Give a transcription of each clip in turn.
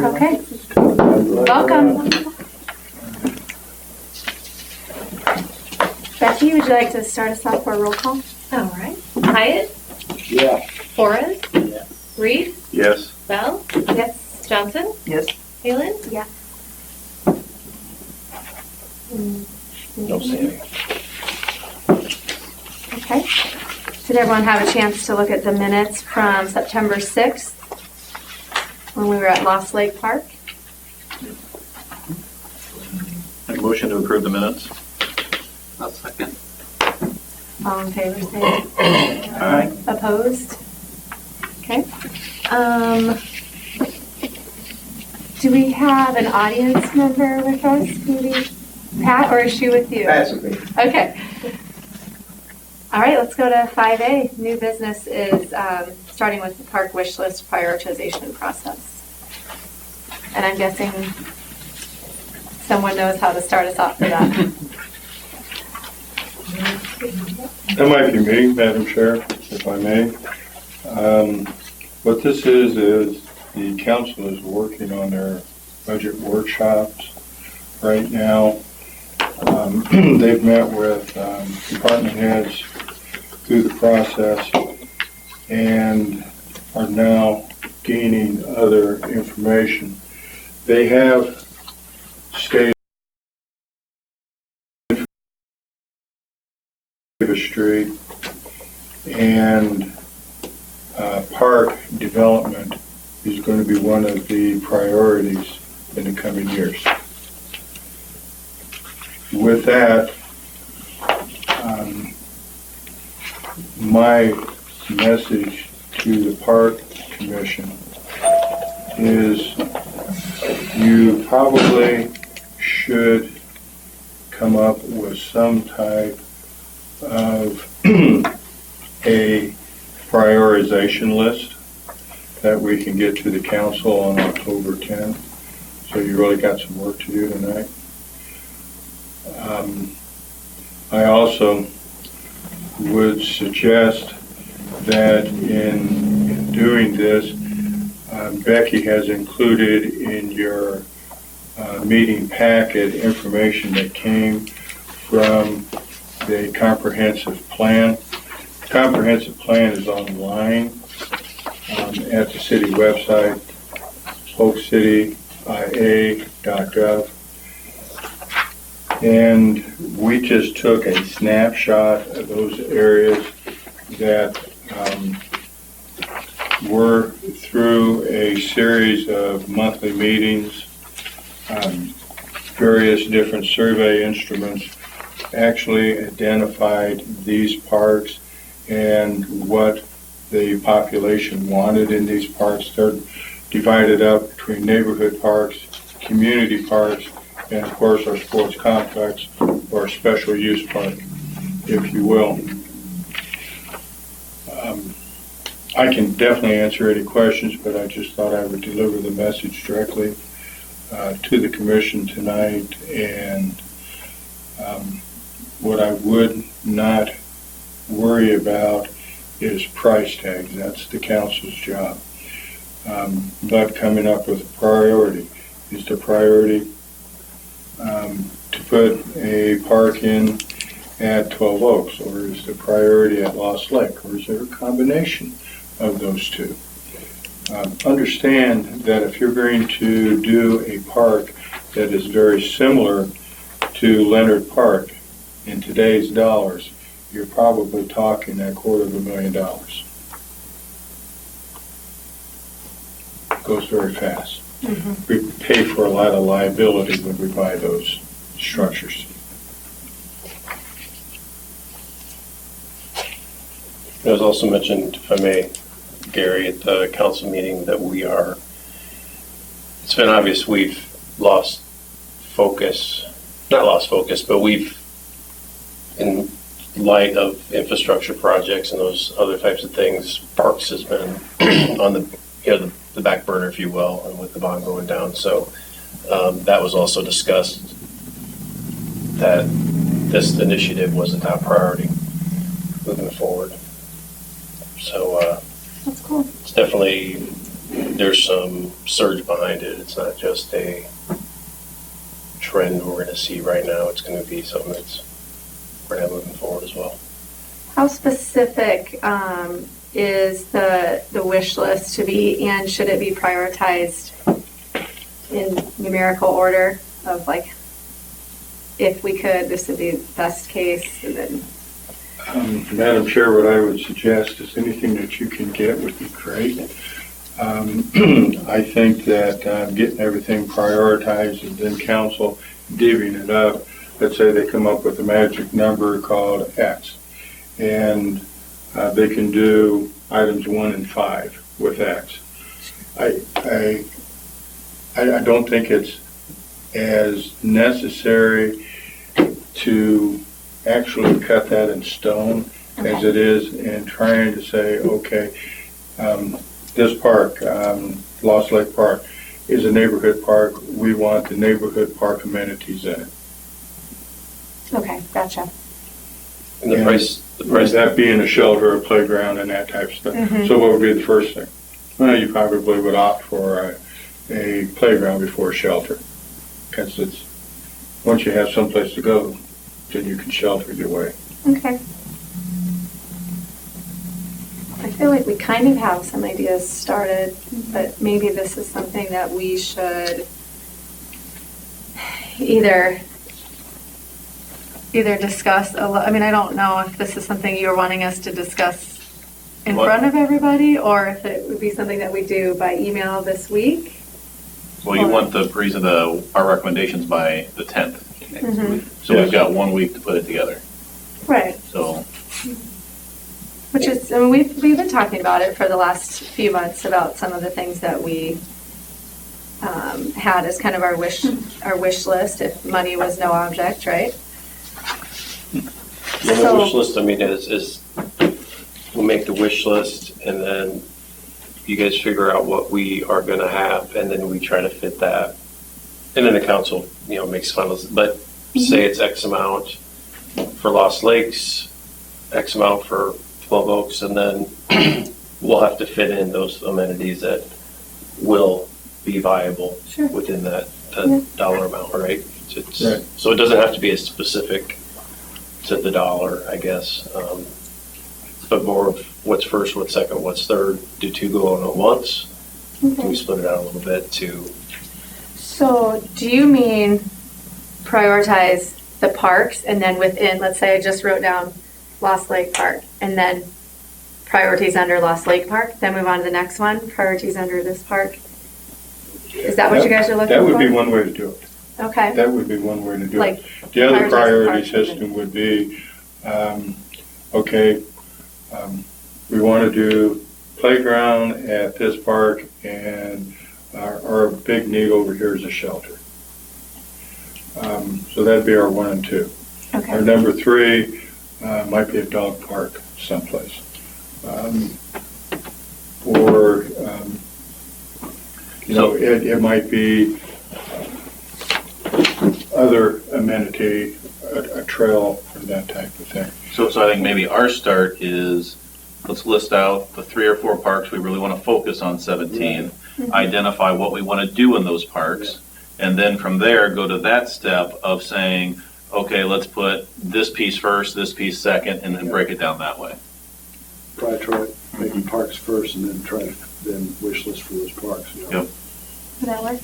Okay. Welcome. Becky, would you like to start us off for a roll call? All right. Hyatt? Yeah. Flores? Yes. Reed? Yes. Bell? Yes. Johnson? Yes. Halen? Yes. No saying. Okay. Did everyone have a chance to look at the minutes from September 6th when we were at Lost Lake Park? Make motion to approve the minutes. I'll second. All in favor, say Aye. opposed? Okay. Do we have an audience member with us, maybe? Pat, or is she with you? Pass with me. Okay. All right, let's go to 5A. New business is starting with the park wish list prioritization process. And I'm guessing someone knows how to start us off for that. That might be me, Madam Chair, if I may. What this is the council is working on their budget workshops right now. They've met with department heads through the process and are now gaining other information. They have stated Street and park development is going to be one of the priorities in the coming years. With that, my message to the Park Commission is you probably should come up with some type of a prioritization list that we can get to the council on October 10th. So you really got some work to do tonight. I also would suggest that in doing this, Becky has included in your meeting packet information that came from the comprehensive plan. The comprehensive plan is online at the city website, polkcityia.gov. And we just took a snapshot of those areas that were through a series of monthly meetings, various different survey instruments actually identified these parks and what the population wanted in these parks. They're divided up between neighborhood parks, community parks, and of course our sports complex, or special use park, if you will. I can definitely answer any questions, but I just thought I would deliver the message directly to the commission tonight. And what I would not worry about is price tags. That's the council's job. But coming up with a priority. Is the priority to put a park in at 12 Oaks, or is the priority at Lost Lake, or is there a combination of those two? Understand that if you're going to do a park that is very similar to Leonard Park, in today's dollars, you're probably talking $250,000. It goes very fast. Mm-hmm. We pay for a lot of liability when we buy those structures. It was also mentioned, if I may, Gary, at the council meeting that it's been obvious we've not lost focus, but we've, in light of infrastructure projects and those other types of things, parks has been on the back burner, if you will, and with the bond going down. So that was also discussed, that this initiative was a top priority moving forward. So That's cool. it's definitely there's some surge behind it. It's not just a trend we're gonna see right now. It's gonna be something that's we're gonna have moving forward as well. How specific is the wish list to be, and should it be prioritized in numerical order of like, if we could, this would be best case, and then, Madam Chair, what I would suggest is anything that you can get would be great. I think that getting everything prioritized and then council divvying it up, let's say they come up with a magic number called X, and they can do items 1 and 5 with X. I don't think it's as necessary to actually cut that in stone as it is in trying to say, okay, this park, Lost Lake Park, is a neighborhood park. We want the neighborhood park amenities in it. okay, gotcha. And the price, That being a shelter, a playground, and that type of stuff. Mhm. So what would be the first thing? Well, you probably would opt for a playground before a shelter. Because it's, once you have someplace to go, then you can shelter your way. Okay. I feel like we kind of have some ideas started, but maybe this is something that we should either discuss I mean, I don't know if this is something you're wanting us to discuss in What? front of everybody, or if it would be something that we do by email this week. Well, you want the reason our recommendations by the 10th. Mhm. So we've got 1 week to put it together. Right. So, Which is, I mean, we've been talking about it for the last few months, about some of the things that we had as kind of our wish list, if money was no object, right? the So- wish list, I mean, is we'll make the wish list and then you guys figure out what we are gonna have and then we try to fit that. And then the council, makes finals, but say it's X amount for Lost Lakes, X amount for 12 Oaks, and then we'll have to fit in those amenities that will be viable Sure. within that Yeah. dollar amount, right? Right. So it doesn't have to be as specific to the dollar, I guess, but more of what's first, what's second, what's third. Do two go on at once? Do we Okay. split it out a little bit to? So do you mean prioritize the parks, and then within, let's say I just wrote down Lost Lake Park, and then priorities under Lost Lake Park, then move on to the next one, priorities under this park? Is that what you guys are looking for? That would be one way to do it. Okay. That would be one way to do it. Like, The other prioritize priority parks and then- system would be, okay, we want to do playground at this park, and our big need over here is a shelter. So that'd be our 1 and 2. Our Okay. number 3 might be a dog park someplace. Or, it might be other amenity, a trail, or that type of thing. so I think maybe our start is, let's list out the 3 or 4 parks we really want to focus on 17, identify what we want to do in those parks, and then from there, go to that step of saying, okay, let's put this piece first, this piece second, and then break it down that way. Probably try making parks first and then then wish list for those parks. Yep. Would that work?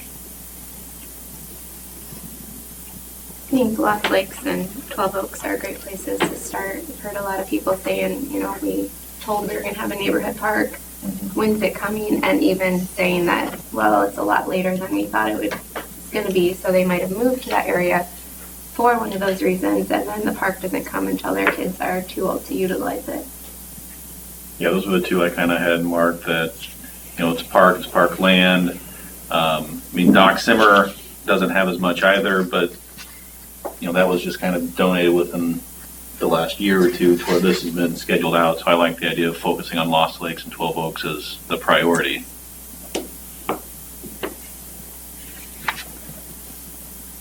I think Lost Lakes and 12 Oaks are great places to start. I've heard a lot of people saying, we told we were going to have a neighborhood park. When's it coming? And even saying that, well, it's a lot later than we thought it's going to be. So they might have moved to that area for one of those reasons. And then the park doesn't come until their kids are too old to utilize it. Yeah, those were the 2 I kind of had marked that, it's park land. Doc Simmer doesn't have as much either, but, that was just kind of donated within the last year or 2 to where this has been scheduled out. So I like the idea of focusing on Lost Lakes and 12 Oaks as the priority.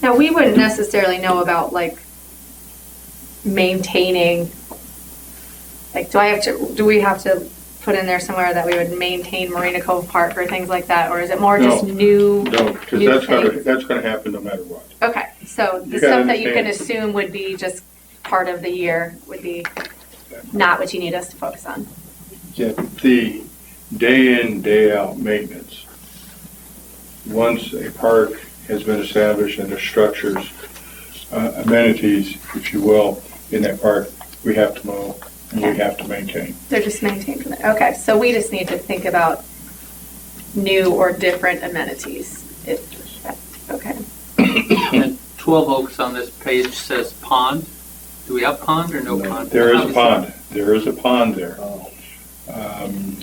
Now, we wouldn't necessarily know about like maintaining, like, do we have to put in there somewhere that we would maintain Marina Cove Park or things like that, or is it more just No. new? No, because New that's gonna happen no matter what. Okay, so the You gotta stuff that you can understand- assume would be just part of the year would be not what you need us to focus on. Yeah, the day in, day out maintenance. Once a park has been established and there's structures, amenities, if you will, in that park, we have to mow and we have to maintain. They're just maintained from there. Okay, so we just need to think about new or different amenities. Okay. And 12 Oaks on this page says pond. Do we have pond or no pond? There is a Obviously. pond. There is a pond there.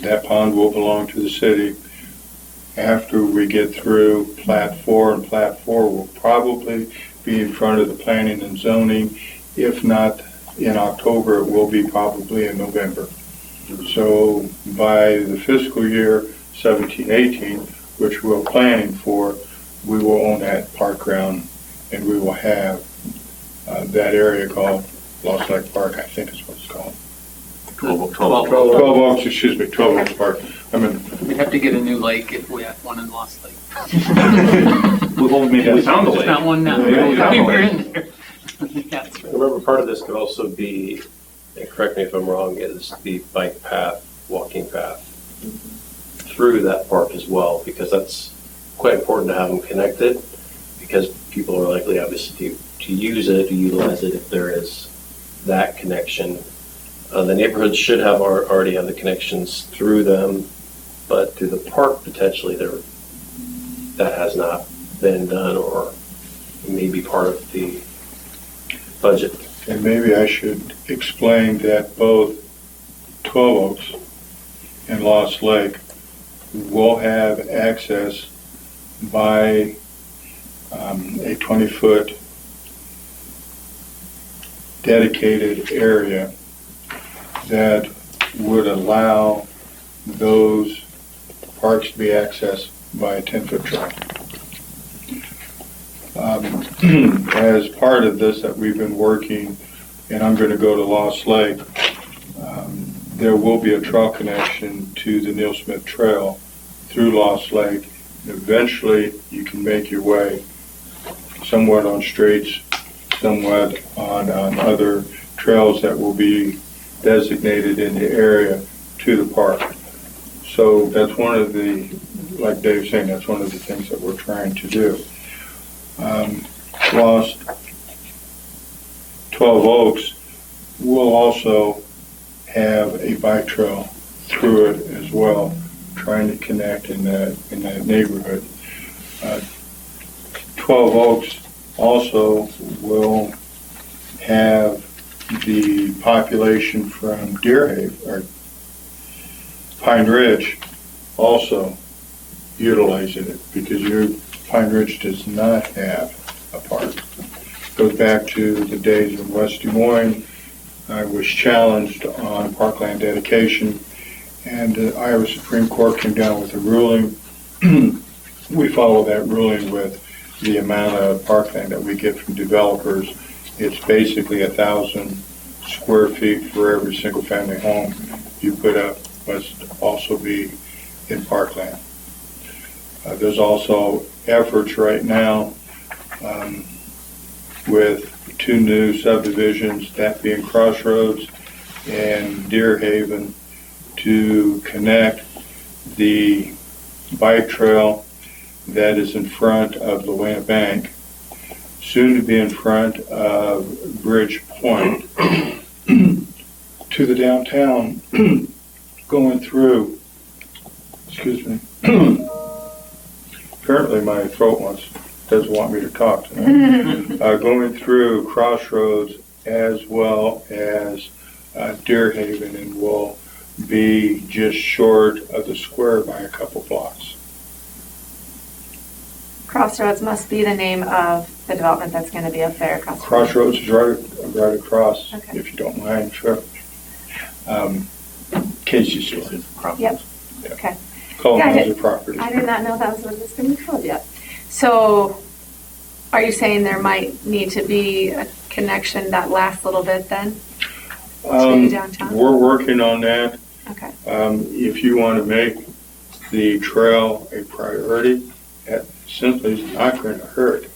That pond will belong to the city. After we get through Plat 4, and Plat 4 will probably be in front of the planning and zoning. If not in October, it will be probably in November. So by the fiscal year 17-18, which we're planning for, we will own that park ground and we will have that area called Lost Lake Park, I think is what it's called. 12 12 12 Oaks, excuse me, 12 Oaks Park. I mean, We'd have to get a new lake if we had one in Lost Lake. We found the There's lake. not one now. Yeah, we found the We're lake. in there. Yeah, that's right. Remember, part of this could also be, and correct me if I'm wrong, is the bike path, walking path through that park as well, because that's quite important to have them connected, because people are likely obviously to use it, to utilize it if there is that connection. The neighborhoods should have already have the connections through them, but through the park potentially that has not been done or may be part of the budget. and maybe I should explain that both 12 Oaks and Lost Lake will have access by a 20-foot dedicated area that would allow those parks to be accessed by a 10-foot trail. As part of this that we've been working, and I'm going to go to Lost Lake, there will be a trail connection to the Neil Smith Trail through Lost Lake. Eventually, you can make your way somewhat on streets, somewhat on other trails that will be designated in the area to the park. So that's one of the, like Dave's saying, that's one of the things that we're trying to do. Lost 12 Oaks will also have a bike trail through it as well, trying to connect in that neighborhood. 12 Oaks also will have the population from Deerhaven or Pine Ridge also utilizing it, because Pine Ridge does not have a park. Goes back to the days of West Des Moines. I was challenged on parkland dedication, and the Iowa Supreme Court came down with a ruling. We follow that ruling with the amount of parkland that we get from developers. It's basically 1,000 square feet for every single family home you put up must also be in parkland. There's also efforts right now with 2 new subdivisions, that being Crossroads and Deerhaven, to connect the bike trail that is in front of Luana Bank, soon to be in front of Bridge Point, to the downtown, going through, excuse me, apparently my throat doesn't want me to talk tonight, going through Crossroads as well as Deerhaven, and will be just short of the square by a couple blocks. Crossroads must be the name of the development that's going to be up there across. Crossroads is right across, Okay. if you don't mind, sure. Casey's store. Yep. Okay. Colonizer property. I did not know that was what it's going to be called yet. So, are you saying there might need to be a connection that lasts a little bit then? To downtown? We're working on that. Okay. If you want to make the trail a priority, that simply is not going to hurt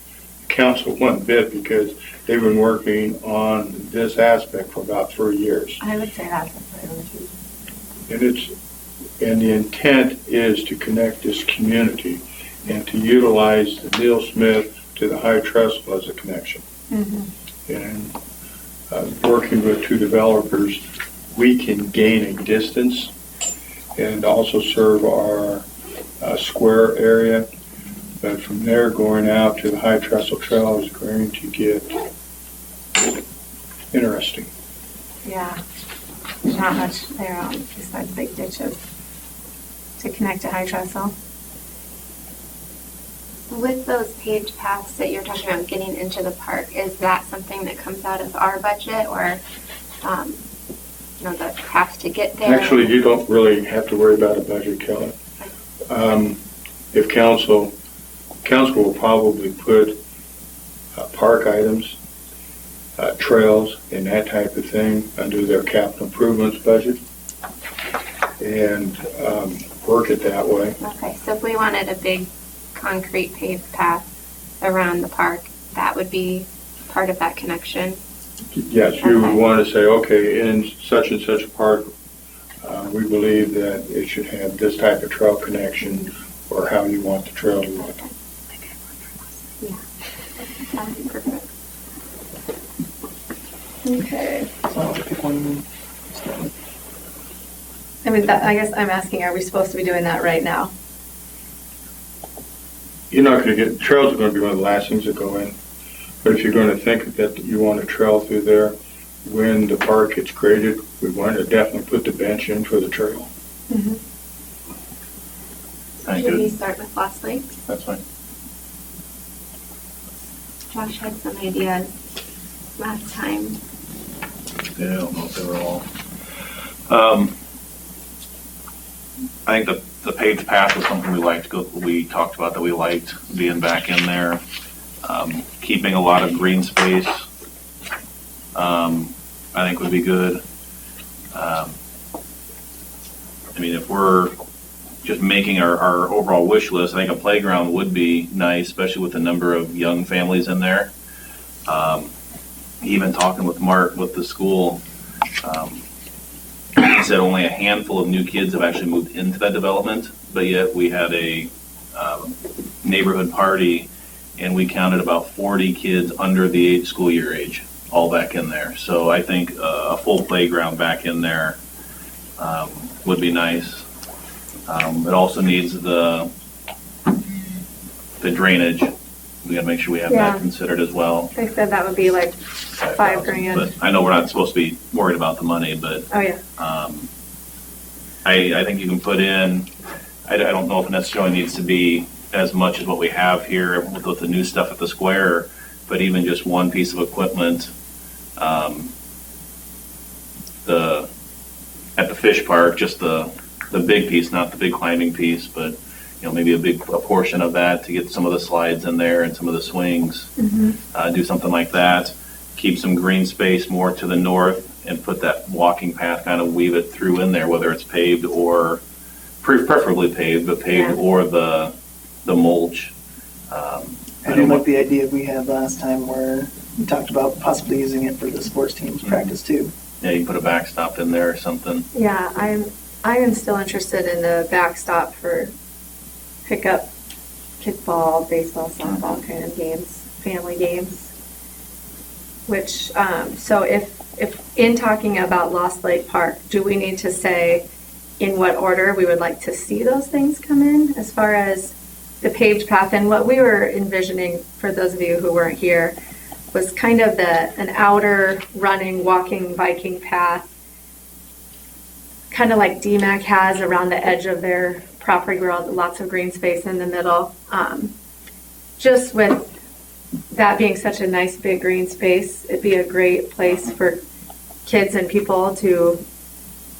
council one bit, because they've been working on this aspect for about 3 years. I would say that's a priority. And the intent is to connect this community and to utilize the Neil Smith to the High Trestle as a connection. Mm-hmm. And working with two developers, we can gain a distance and also serve our square area. But from there, going out to the High Trestle Trail is going to get interesting. Yeah. There's not much there besides big ditches to connect to High Trestle. With those paved paths that you're talking about getting into the park, is that something that comes out of our budget, or, the path to get there? Actually, you don't really have to worry about a budget, Kelly. If council will probably put park items, trails, and that type of thing under their capital improvements budget, and work it that way. Okay, so if we wanted a big concrete paved path around the park, that would be part of that connection? Yes, you would Okay. want to say, okay, in such and such a park, we believe that it should have this type of trail connection, or how you want the trail to look. Yeah, that would be perfect. Okay. So I'll pick one. I mean, I guess I'm asking, are we supposed to be doing that right now? You're not going to get, trails are going to be one of the last things that go in. But if you're going to think that you want to trail through there, when the park gets graded, we want to definitely put the bench in for the trail. Mm-hmm. Thank Should we you. start with Lost Lakes? That's fine. Josh had some ideas last time. Yeah, I don't know if they were all. I think the paved path was something we talked about that we liked being back in there. Keeping a lot of green space, I think would be good. I mean, if we're just making our overall wish list, I think a playground would be nice, especially with the number of young families in there. Even talking with Mark with the school, he said only a handful of new kids have actually moved into that development, but yet we had a neighborhood party and we counted about 40 kids under the school year age, all back in there. So I think a full playground back in there would be nice. It also needs the drainage. We gotta make sure we have Yeah. that considered as well. They said that would be like $5,000. But I know we're not supposed to be worried about the money, but Oh, yeah. I think you can put in, I don't know if it necessarily needs to be as much as what we have here with the new stuff at the square, but even just one piece of equipment, at the fish park, just the big piece, not the big climbing piece, but maybe a portion of that to get some of the slides in there and some of the swings. Mm-hmm. Do something like that. Keep some green space more to the north and put that walking path, kind of weave it through in there, whether it's paved or preferably paved, but paved Yeah. or the mulch. I do like the idea we had last time where we talked about possibly using it for the sports teams practice too. Yeah, you can put a backstop in there or something. Yeah, I am still interested in the backstop for pickup kickball, baseball, softball kind of games, family games. Which, so if in talking about Lost Lake Park, do we need to say in what order we would like to see those things come in as far as the paved path? And what we were envisioning, for those of you who weren't here, was kind of an outer running, walking, biking path, kind of like DMAC has around the edge of their property where lots of green space in the middle. Just with that being such a nice big green space, it'd be a great place for kids and people to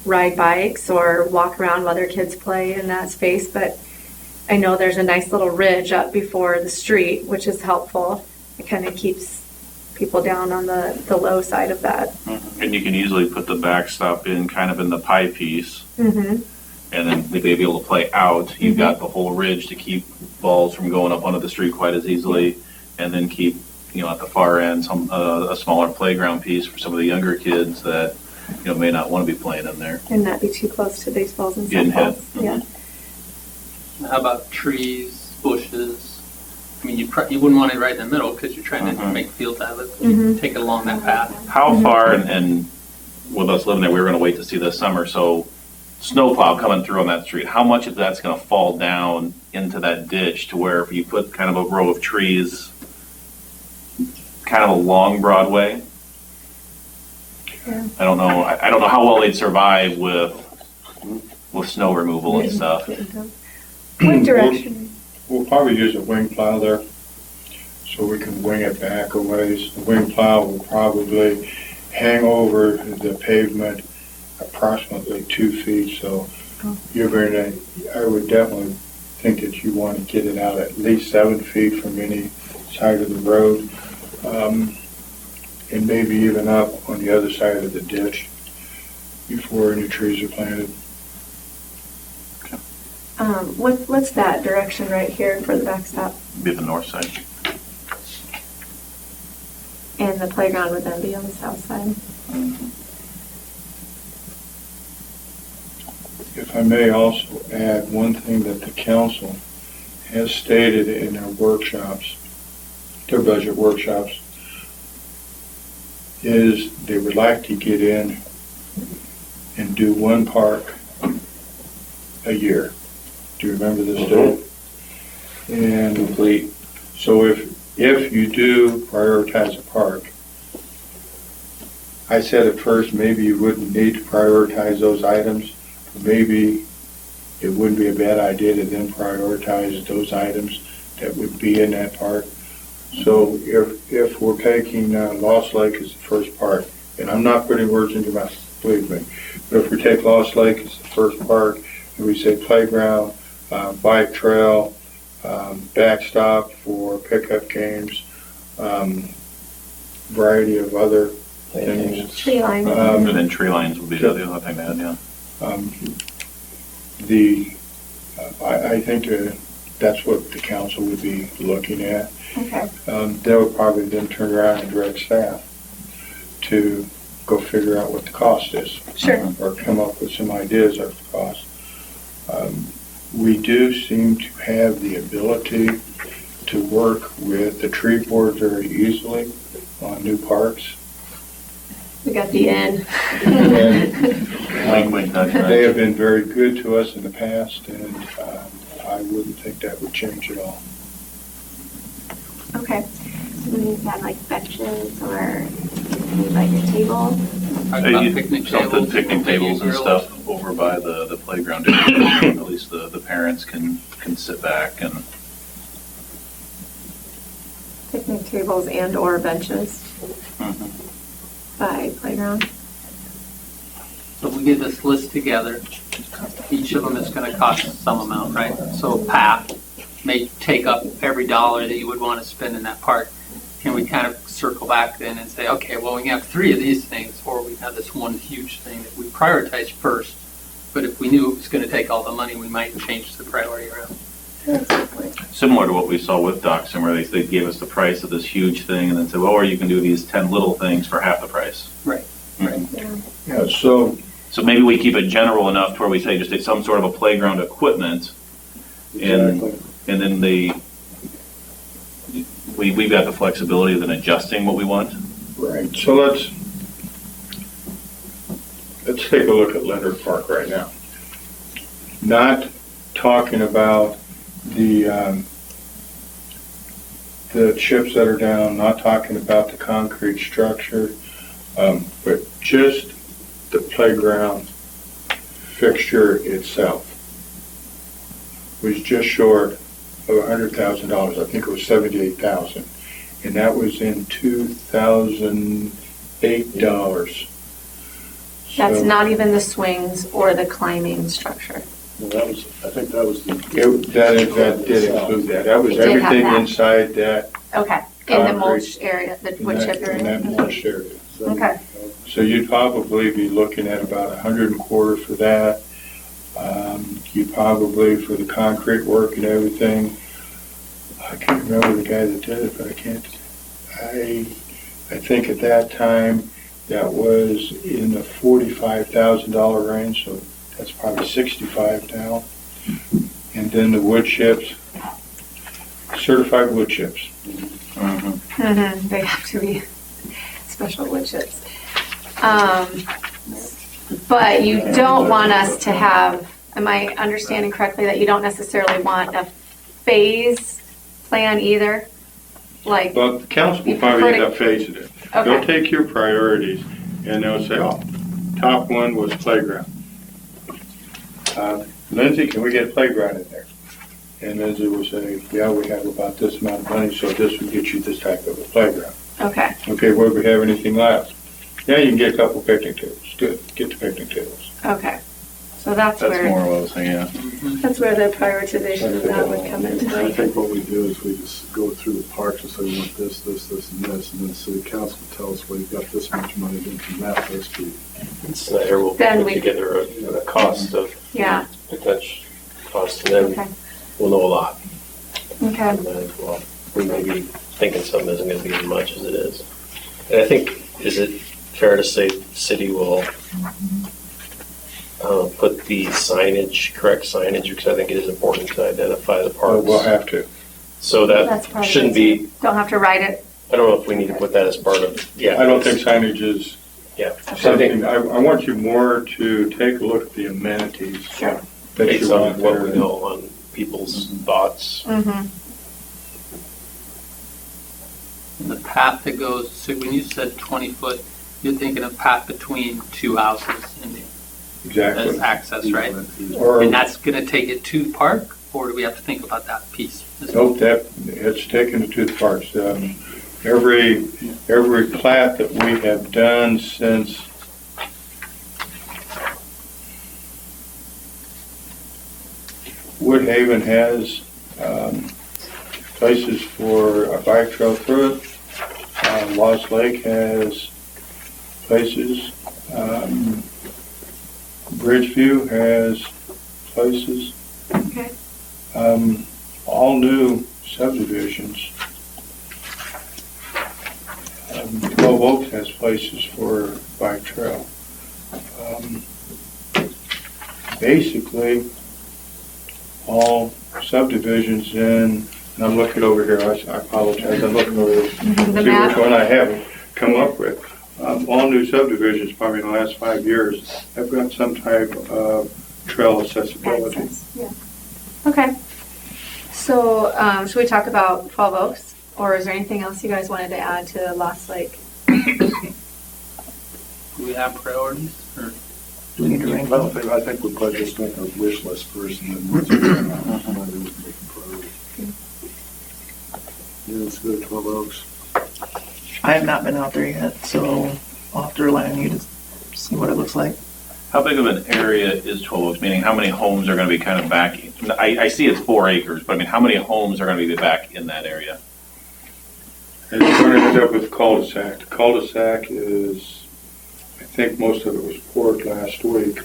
ride bikes or walk around while their kids play in that space. But I know there's a nice little ridge up before the street, which is helpful. It kind of keeps people down on the low side of that. And you can easily put the backstop in kind of in the pie piece, Mm-hmm. and then they'd be able to play out. You've got the whole ridge to keep balls from going up onto the street quite as easily, and then keep, at the far end, a smaller playground piece for some of the younger kids that, may not want to be playing in there. And not be too close to baseballs and Getting hit. softballs. Yeah. How about trees, bushes? I mean, you wouldn't want it right in the middle because you're trying to make fields out of it. You take it along that path. How far, and with us living there, we were going to wait to see this summer, so snowplow coming through on that street, how much of that's going to fall down into that ditch to where if you put kind of a row of trees kind of along Broadway? Yeah. I don't know. I don't know how well they'd survive with snow removal and stuff. What direction? We'll probably use a wing plow there, so we can wing it back a ways. The wing plow will probably hang over the pavement approximately 2 feet, so I would definitely think that you want to get it out at least 7 feet from any side of the road, and maybe even up on the other side of the ditch before any trees are planted. What's that direction right here for the backstop? Be the north side. And the playground would then be on the south side. If I may also add one thing that the council has stated in their workshops, their budget workshops, is they would like to get in and do one park a year. Do you remember this, Dave? And Complete. so if you do prioritize a park, I said at first maybe you wouldn't need to prioritize those items. Maybe it wouldn't be a bad idea to then prioritize those items that would be in that park. So if we're taking Lost Lake as the first park, and I'm not putting words into your mouth, believe me, but if we take Lost Lake as the first park, and we say playground, bike trail, backstop for pickup games, variety of other things. Tree line. And then tree lines would be the other thing to add, yeah. I think that's what the council would be looking at. Okay. They would probably then turn around and direct staff to go figure out what the cost is. Sure. Or come up with some ideas of the cost. We do seem to have the ability to work with the tree board very easily on new parks. We got the end. Wink, wink, nudge, nudge. They have been very good to us in the past, and I wouldn't think that would change at all. Okay. So we had like benches or like a table. Talk about picnic Something, tables. picnic tables and grills. stuff over by the playground area. At least the parents can sit back and. Picnic tables and or benches by playground. So we get this list together. Each of them is going to cost some amount, right? So path may take up every dollar that you would want to spend in that park. Can we kind of circle back then and say, okay, well, we can have 3 of these things, or we have this one huge thing that we prioritize first. But if we knew it was going to take all the money, we might change the priority around. Similar to what we saw with Doxon, where they gave us the price of this huge thing and then said, well, or you can do these 10 little things for half the price. Right. Yeah, so So maybe we keep it general enough to where we say just some sort of a playground equipment, and then we've got the flexibility of then adjusting what we want. right. So let's take a look at Leonard Park right now. Not talking about the chips that are down, not talking about the concrete structure, but just the playground fixture itself was just short of $100,000. I think it was $78,000, and that was in 2008 dollars. That's So not even the swings or the climbing structure. I think that was the. that did include that. That was It did have everything that. inside that Okay, In the concrete. mulch area, the in wood that- chip In that area? mulch area. Okay, So you'd probably be looking at about 125 for that. You probably, for the concrete work and everything, I can't remember the guy that did it, but I think at that time, that was in the $45,000 range, so that's probably 65 now. And then the wood chips, certified wood chips. they have to be special wood chips. But you don't want us to have, am I understanding correctly that you don't necessarily want a phase plan either? Like, But the council will probably end up phasing it. They'll okay, take your priorities and they'll say, oh, top one was playground. Lindsay, can we get a playground in there? And Lindsay will say, yeah, we have about this amount of money, so this will get you this type of a playground. okay, Okay, where do we have anything left? Yeah, you can get a couple picnic tables. Good, get the picnic tables. okay. So that's That's where, more what I was saying, yeah. that's where the prioritization of that would come into I play. think what we do is we just go through the parks and say we want this, this, this, and this, and then city council will tell us, well, you've got this much money, then from that list, we So here we'll Then put we- together a cost of Yeah, potential cost, and then okay, we'll know a lot. okay. And then, well, we may be thinking something isn't going to be as much as it is. And I think, is it fair to say the city will put the signage, correct signage, because I think it is important to identify the Oh, we'll parks. have to. So That's that part of shouldn't it, be, Don't have to write it. I don't know if we need to put that as part of, yeah. I don't think signage is Yeah. So I something, think I want you more to take a look at the amenities Sure. that based you on want what we there. know on people's thoughts. Mm-hmm. The path that goes, so when you said 20 foot, you're thinking of path between two houses in the, as Exactly. access, right? Or, And that's gonna take it to the park, or do we have to think about that piece? nope, it's taken it to the parks. Every plat that we have done since Woodhaven has places for a bike trail through it. Lost Lake has places. Bridgeview has places. Okay. All new subdivisions. 12 Oaks has places for bike trail. Basically, all subdivisions in, and I'm looking over here, I apologize, I'm looking over here, The see map. which one I haven't come up with. All new subdivisions, probably in the last 5 years, have got some type of trail accessibility. Access, yeah. Okay. So, should we talk about 12 Oaks? Or is there anything else you guys wanted to add to Lost Lake? Do we have priorities, or? Do we need to rank them? I think we'll probably just make a wish list first, and then once we get on, then we can make a priority. Yeah, let's go to 12 Oaks. I have not been out there yet, so I'll have to rely on you to see what it looks like. How big of an area is 12 Oaks, meaning how many homes are going to be kind of back? I see it's 4 acres, but I mean, how many homes are going to be back in that area? And it's going to end up with cul-de-sac. The cul-de-sac is, I think most of it was poured last week.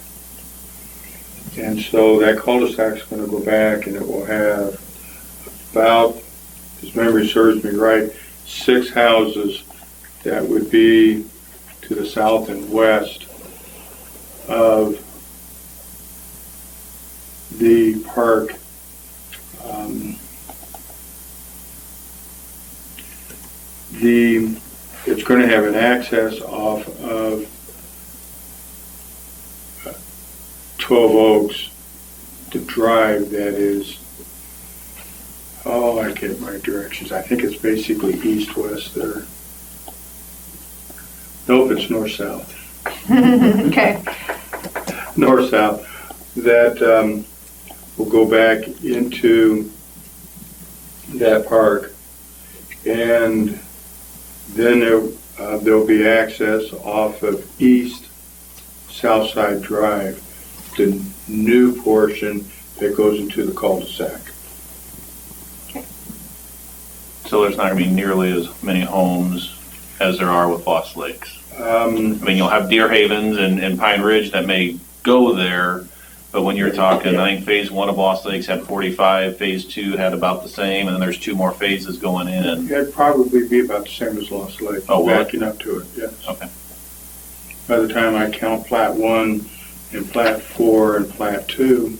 And so that cul-de-sac's going to go back and it will have about, if memory serves me right, 6 houses that would be to the south and west of the park. It's going to have an access off of 12 Oaks, the drive that is, oh, I get my directions. I think it's basically east-west there. Nope, it's north-south. Okay. North-south. That will go back into that park. And then there'll be access off of East Southside Drive, the new portion that goes into the cul-de-sac. So there's not gonna be nearly as many homes as there are with Lost Lakes. I mean, you'll have Deer Havens and Pine Ridge that may go there, but when you're talking, I think phase one of Lost Lakes had 45, phase two had about the same, and then there's 2 more phases going in. It'd probably be about the same as Lost Lake, Oh, will it? backing up to it, yes. Okay. By the time I count Plat 1 and Plat 4 and Plat 2,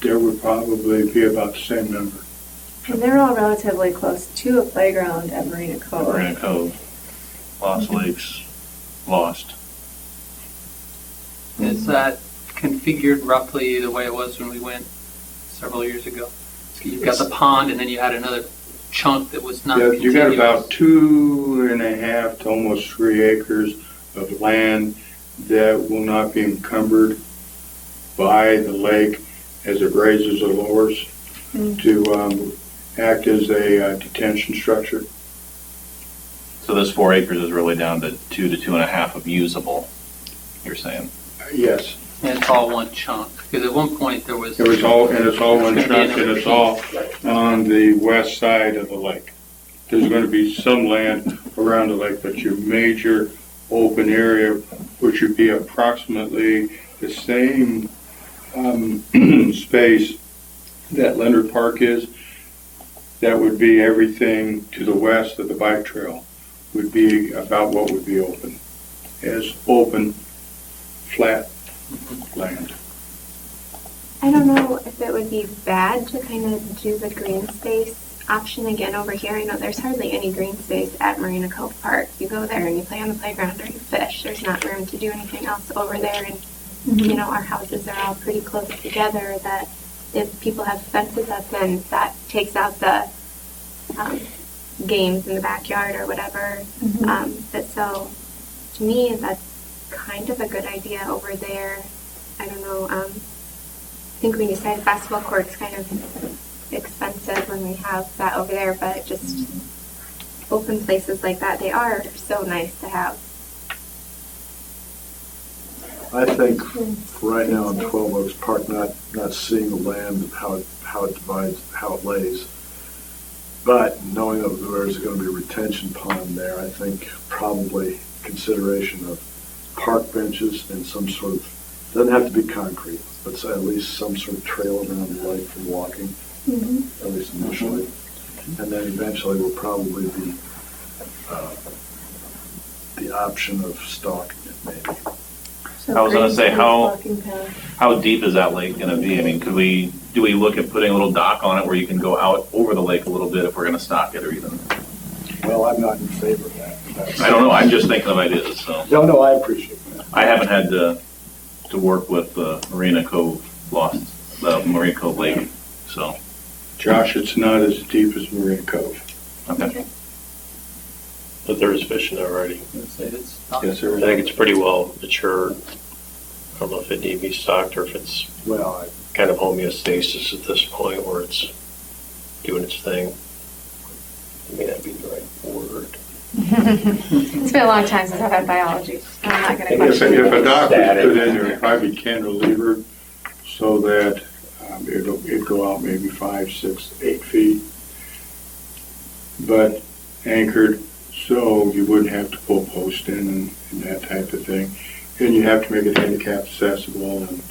there would probably be about the same number. And they're all relatively close to a playground at Marina Cove. Marina Cove, Lost Lakes, Lost. Is that configured roughly the way it was when we went several years ago? So you've got the pond, and then you had another chunk that was not Yeah, continuous. you got about 2.5 to almost 3 acres of land that will not be encumbered by the lake as it raises or lowers to act as a detention structure. So this 4 acres is really down to 2 to 2.5 of usable, you're saying? Yes, And it's all one chunk, because at one point there was. it was all, and it's all one It's gonna be chunk, and another it's all on the west side of the lake. There's going to be some land around the lake, but your major open area, which would be approximately the same space that Leonard Park is, that would be everything to the west of the bike trail, would be about what would be open, as open, flat land. I don't know if it would be bad to kind of do the green space option again over here. I know there's hardly any green space at Marina Cove Park. You go there and you play on the playground or you fish. There's not room to do anything else over there. And, you know, our houses are all pretty close together that if people have fences up, then that takes out the games in the backyard or whatever. But so, to me, that's kind of a good idea over there. I don't know. I think when you say basketball court's kind of expensive when we have that over there, but just open places like that, they are so nice to have. I think right now in 12 Oaks Park, not seeing the land, how it divides, how it lays, but knowing that there's going to be a retention pond there, I think probably consideration of park benches and some sort of, doesn't have to be concrete, but at least some sort of trail around the lake for walking, at least initially. And then eventually will probably be the option of stalking it maybe. I was gonna say, how deep is that lake gonna be? I mean, do we look at putting a little dock on it where you can go out over the lake a little bit if we're gonna stock it or even? Well, I'm not in favor of that. I don't know, I'm just thinking of ideas, so. No, I appreciate that. I haven't had to work with Marina Cove the Marina Cove Lake, so. Josh, it's not as deep as Marina Cove. Okay. But there is fishing there already. Yes, I sir. think it's pretty well matured. I don't know if it needs to be stocked or if it's Well, kind of homeostasis at this point where it's doing its thing. It may not be the right word. It's been a long time since I've had biology. I'm not going to If question a it. dock was put in there, it'd probably be cantilevered so that it'd go out maybe 5, 6, 8 feet, but anchored so you wouldn't have to pull posts in and that type of thing. And you have to make it handicap accessible and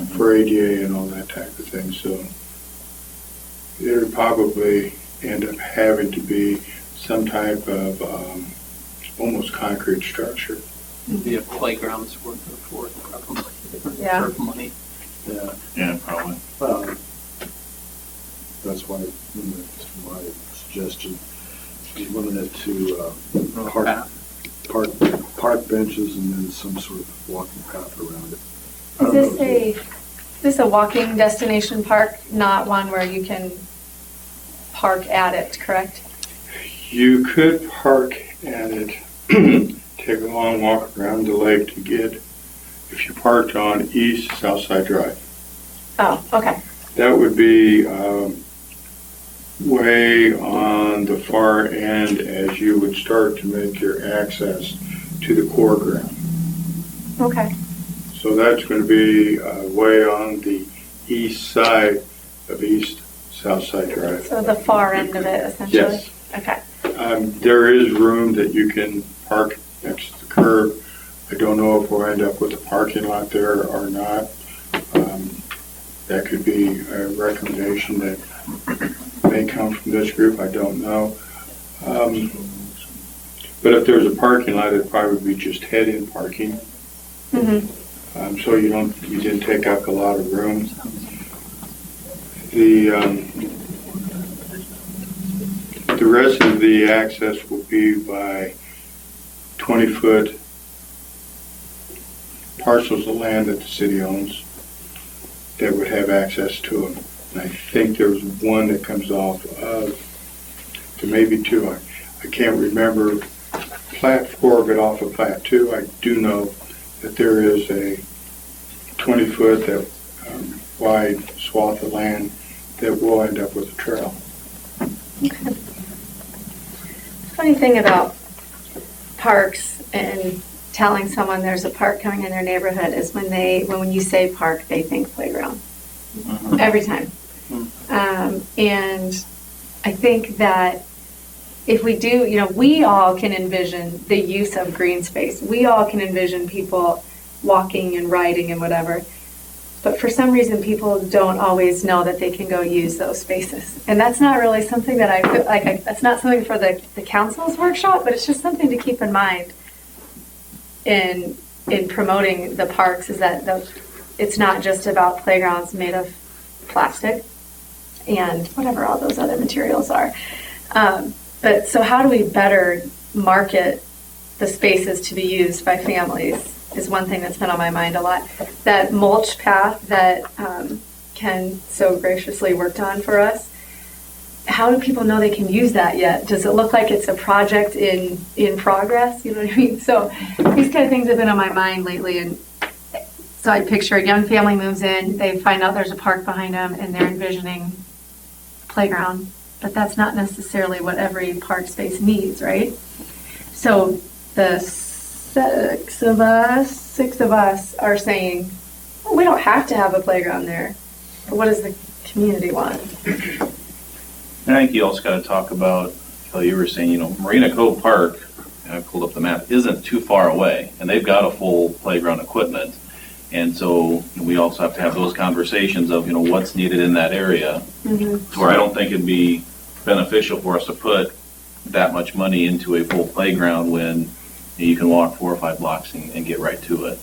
for ADA and all that type of thing. So it would probably end up having to be some type of almost concrete structure. It'd be a playground's worth of work, probably. Yeah. For money. yeah, Yeah, probably. that's why my suggestion is limit it to park benches and then some sort of walking path around it. Is this a walking destination park, not one where you can park at it, correct? You could park at it, take a long walk around the lake to get, if you parked on East Southside Drive, Oh, okay. that would be way on the far end as you would start to make your access to the core ground. Okay. So that's going to be way on the east side of East Southside Drive. So the far end of it, essentially? Yes. Okay. There is room that you can park next to the curb. I don't know if we'll end up with a parking lot there or not. That could be a recommendation that may come from this group, I don't know. But if there's a parking lot, it'd probably be just head-in parking. Mm-hmm. So you didn't take up a lot of room. The rest of the access will be by 20-foot parcels of land that the city owns that would have access to them. And I think there's one that comes off of, there may be two, I can't remember, Plat 4 but off of Plat 2. I do know that there is a 20-foot wide swath of land that will end up with a trail. Okay. Funny thing about parks and telling someone there's a park coming in their neighborhood is when you say park, they think playground. Every time. And I think that if we do, we all can envision the use of green space. We all can envision people walking and riding and whatever. But for some reason, people don't always know that they can go use those spaces. And that's not really something that I feel like, that's not something for the council's workshop, but it's just something to keep in mind in promoting the parks, is that it's not just about playgrounds made of plastic and whatever all those other materials are. But so how do we better market the spaces to be used by families is one thing that's been on my mind a lot. That mulch path that Ken so graciously worked on for us, how do people know they can use that yet? Does it look like it's a project in progress? You know what I mean? So these kind of things have been on my mind lately. And so I picture a young family moves in, they find out there's a park behind them, and they're envisioning a playground. But that's not necessarily what every park space needs, right? So the six of us are saying, well, we don't have to have a playground there. But what does the community want? And I think you also got to talk about, Kelly, you were saying, Marina Cove Park, and I pulled up the map, isn't too far away, and they've got a full playground equipment. And so we also have to have those conversations of, what's needed in that area, to where I don't think it'd be beneficial for us to put that much money into a full playground when you can walk 4 or 5 blocks and get right to it.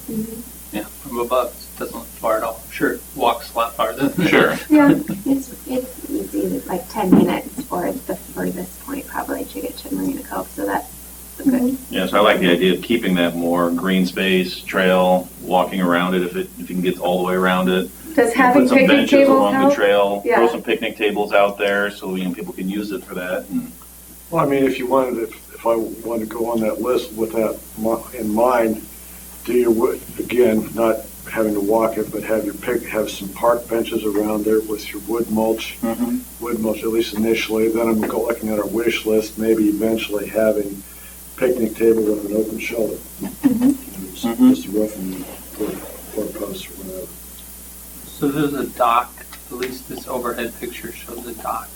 Yeah, from above, it doesn't look far at all. Sure, it walks a lot farther than Sure. Yeah, it's easy, like 10 minutes for the furthest point probably to get to Marina Cove, so that's good. Yeah, so I like the idea of keeping that more green space, trail, walking around it if you can get all the way around it. Does having Put some picnic benches tables along the help? trail, Yeah. throw some picnic tables out there so people can use it for that. And Well, I mean, if you wanted, if I wanted to go on that list with that in mind, again, not having to walk it, but have some park benches around there with your wood mulch, at least initially. Then I'm looking at our wish list, maybe eventually having picnic table with an open shoulder. Just a roof and four posts or whatever. So there's a dock, at least this overhead picture shows a dock.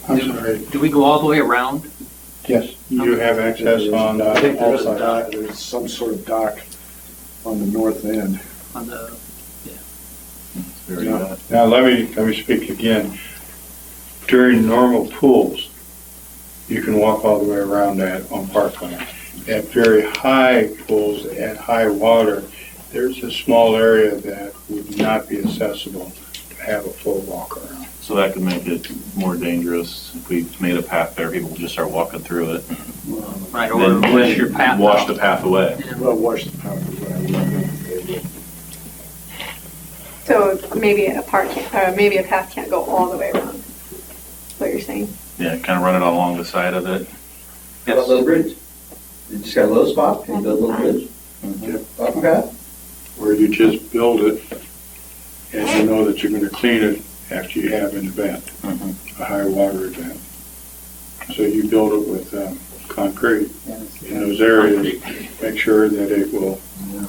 I'm sorry. Do we go all the way around? Yes, you do have access on I think all there's a sides. dock, there's some sort of dock on the north end. On the, very Yeah. good. Now, let me speak again. During normal pools, you can walk all the way around that on parkland. At very high pools, at high water, there's a small area that would not be accessible to have a full walk around. So that could make it more dangerous if we made a path there. People would just start walking through it. right, And or then wash your path wash out. the path away. Well, wash the power away. So maybe a path can't go all the way around. Is what you're saying? Yeah, kind of run it along the side of it. Got a little bridge. You just got a little spot, and build a little bridge. Okay. Where you just build it, and you know that you're going to clean it after you have an event, a high water event. So you build it with concrete in those areas, make sure that it will,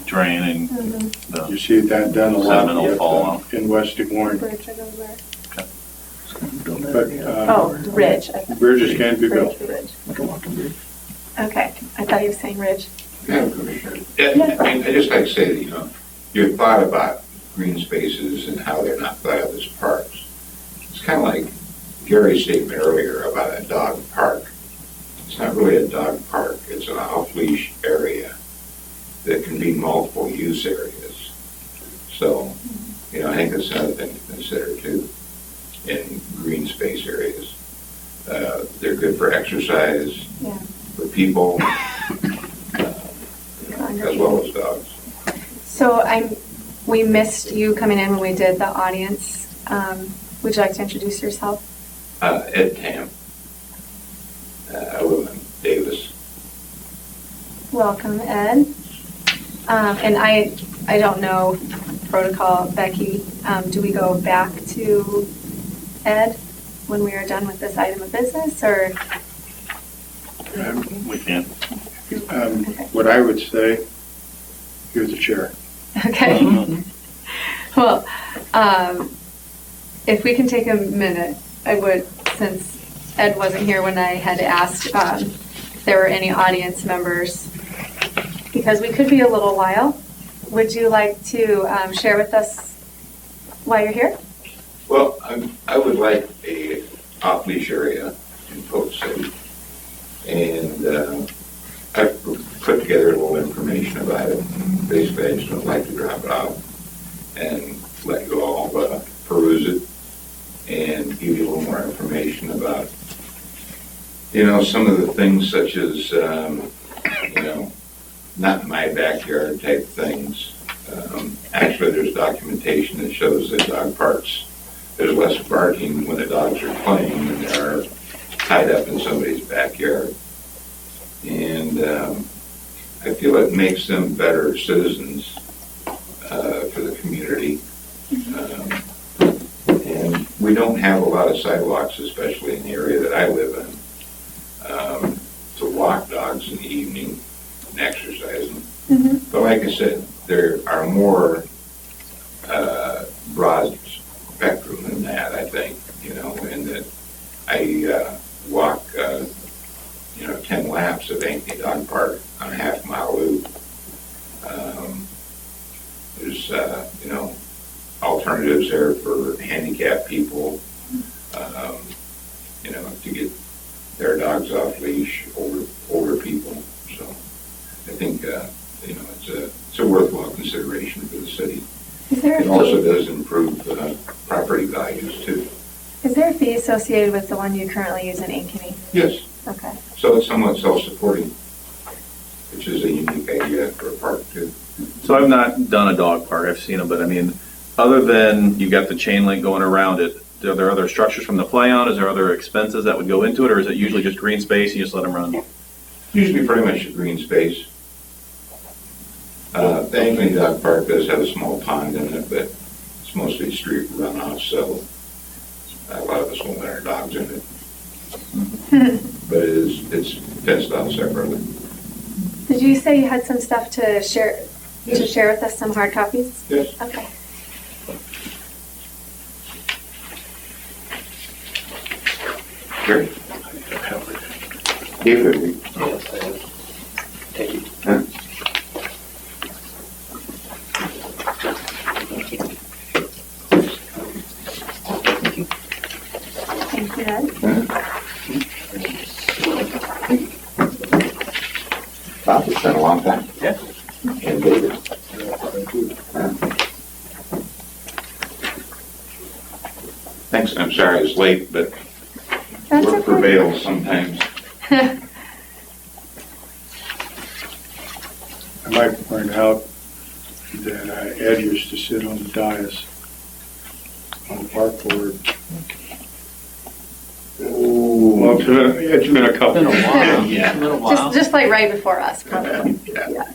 Drain and you see that done a lot sediment will fall off. in West Des Moines. Bridge that goes there. Build that But, area. Oh, ridge. I thought- Bridges can be built. Ridge. Like a walking bridge. Okay, I thought you were saying ridge. Madam Commissioner, I mean, I just like to say that, you thought about green spaces and how they're not thought of as parks. It's kind of like Gary's statement earlier about a dog park. It's not really a dog park, it's an off-leash area that can be multiple use areas. So, I think that's another thing to consider too, in green space areas. They're good for exercise, Yeah. for people, as well as dogs. So we missed you coming in when we did the audience. Would you like to introduce yourself? Ed Tam. I live in Davis. Welcome, Ed. And I don't know protocol, Becky. Do we go back to Ed when we are done with this item of business, or? We can. What I would say, you're the chair. Okay. Well, if we can take a minute, I would, since Ed wasn't here when I had asked if there were any audience members, because we could be a little while. Would you like to share with us why you're here? Well, I would like a off-leash area in Polk City. And I've put together a little information about it. Basically, I just would like to drop it off and let you all peruse it and give you a little more information about, some of the things such as, not in my backyard type things. Actually, there's documentation that shows that dog parks, there's less barking when the dogs are playing than there are tied up in somebody's backyard. And I feel it makes them better citizens for the community. And we don't have a lot of sidewalks, especially in the area that I live in, to walk dogs in the evening and exercise them. Mm-hmm. But like I said, there are more broad spectrum than that, I think, and that I walk, 10 laps of Ankeny Dog Park on a half-mile loop. There's, alternatives there for handicapped people, to get their dogs off leash, older people. So I think, it's a worthwhile consideration for the city. Is there a It also fee? does improve property values too. Is there a fee associated with the one you currently use in Ankeny? Yes, Okay. so it's somewhat self-supporting, which is a unique idea for a park too. So I've not done a dog park, I've seen them, but I mean, other than you got the chain link going around it, are there other structures from the play on? Is there other expenses that would go into it, or is it usually just green space, you just let them run? Usually pretty much a green space. The Ankeny Dog Park does have a small pond in it, but it's mostly street runoff, so a lot of us won't let our dogs in it. But it's fenced off separately. Did you say you had some stuff to share Yes. with us, some hard copies? Yes. Okay. Sure. David, Thank you. huh? Thank you, Ed. Bob, it's been a long time. Yeah. And David. Thanks, I'm sorry I was late, but That's work okay. prevails sometimes. I might point out that Ed used to sit on the dais on the park board. Well, it's been a couple. Been a while. Yeah. A little while. Just like right before us, probably. Yeah.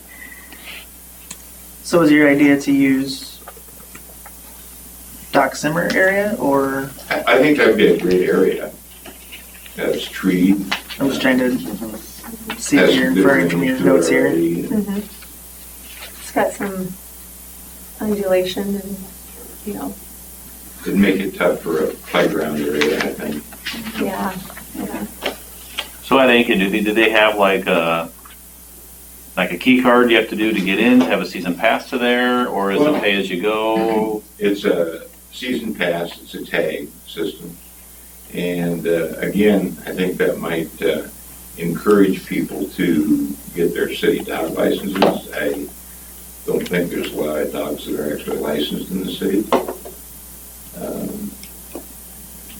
So is your idea to use Doc Simmer area, or I think that'd be a great area. It's treed. I'm just trying to see has if you're good inferring from your range to it notes here. already. Mhm. It's got some undulation and, it'd make it tough for a playground area, I think. Yeah. So at Aiken, do they have like a key card you have to do to get in, to have a season pass to there, or is it pay as you go? It's a season pass, it's a tag system. And again, I think that might encourage people to get their city dog licenses. I don't think there's a lot of dogs that are actually licensed in the city.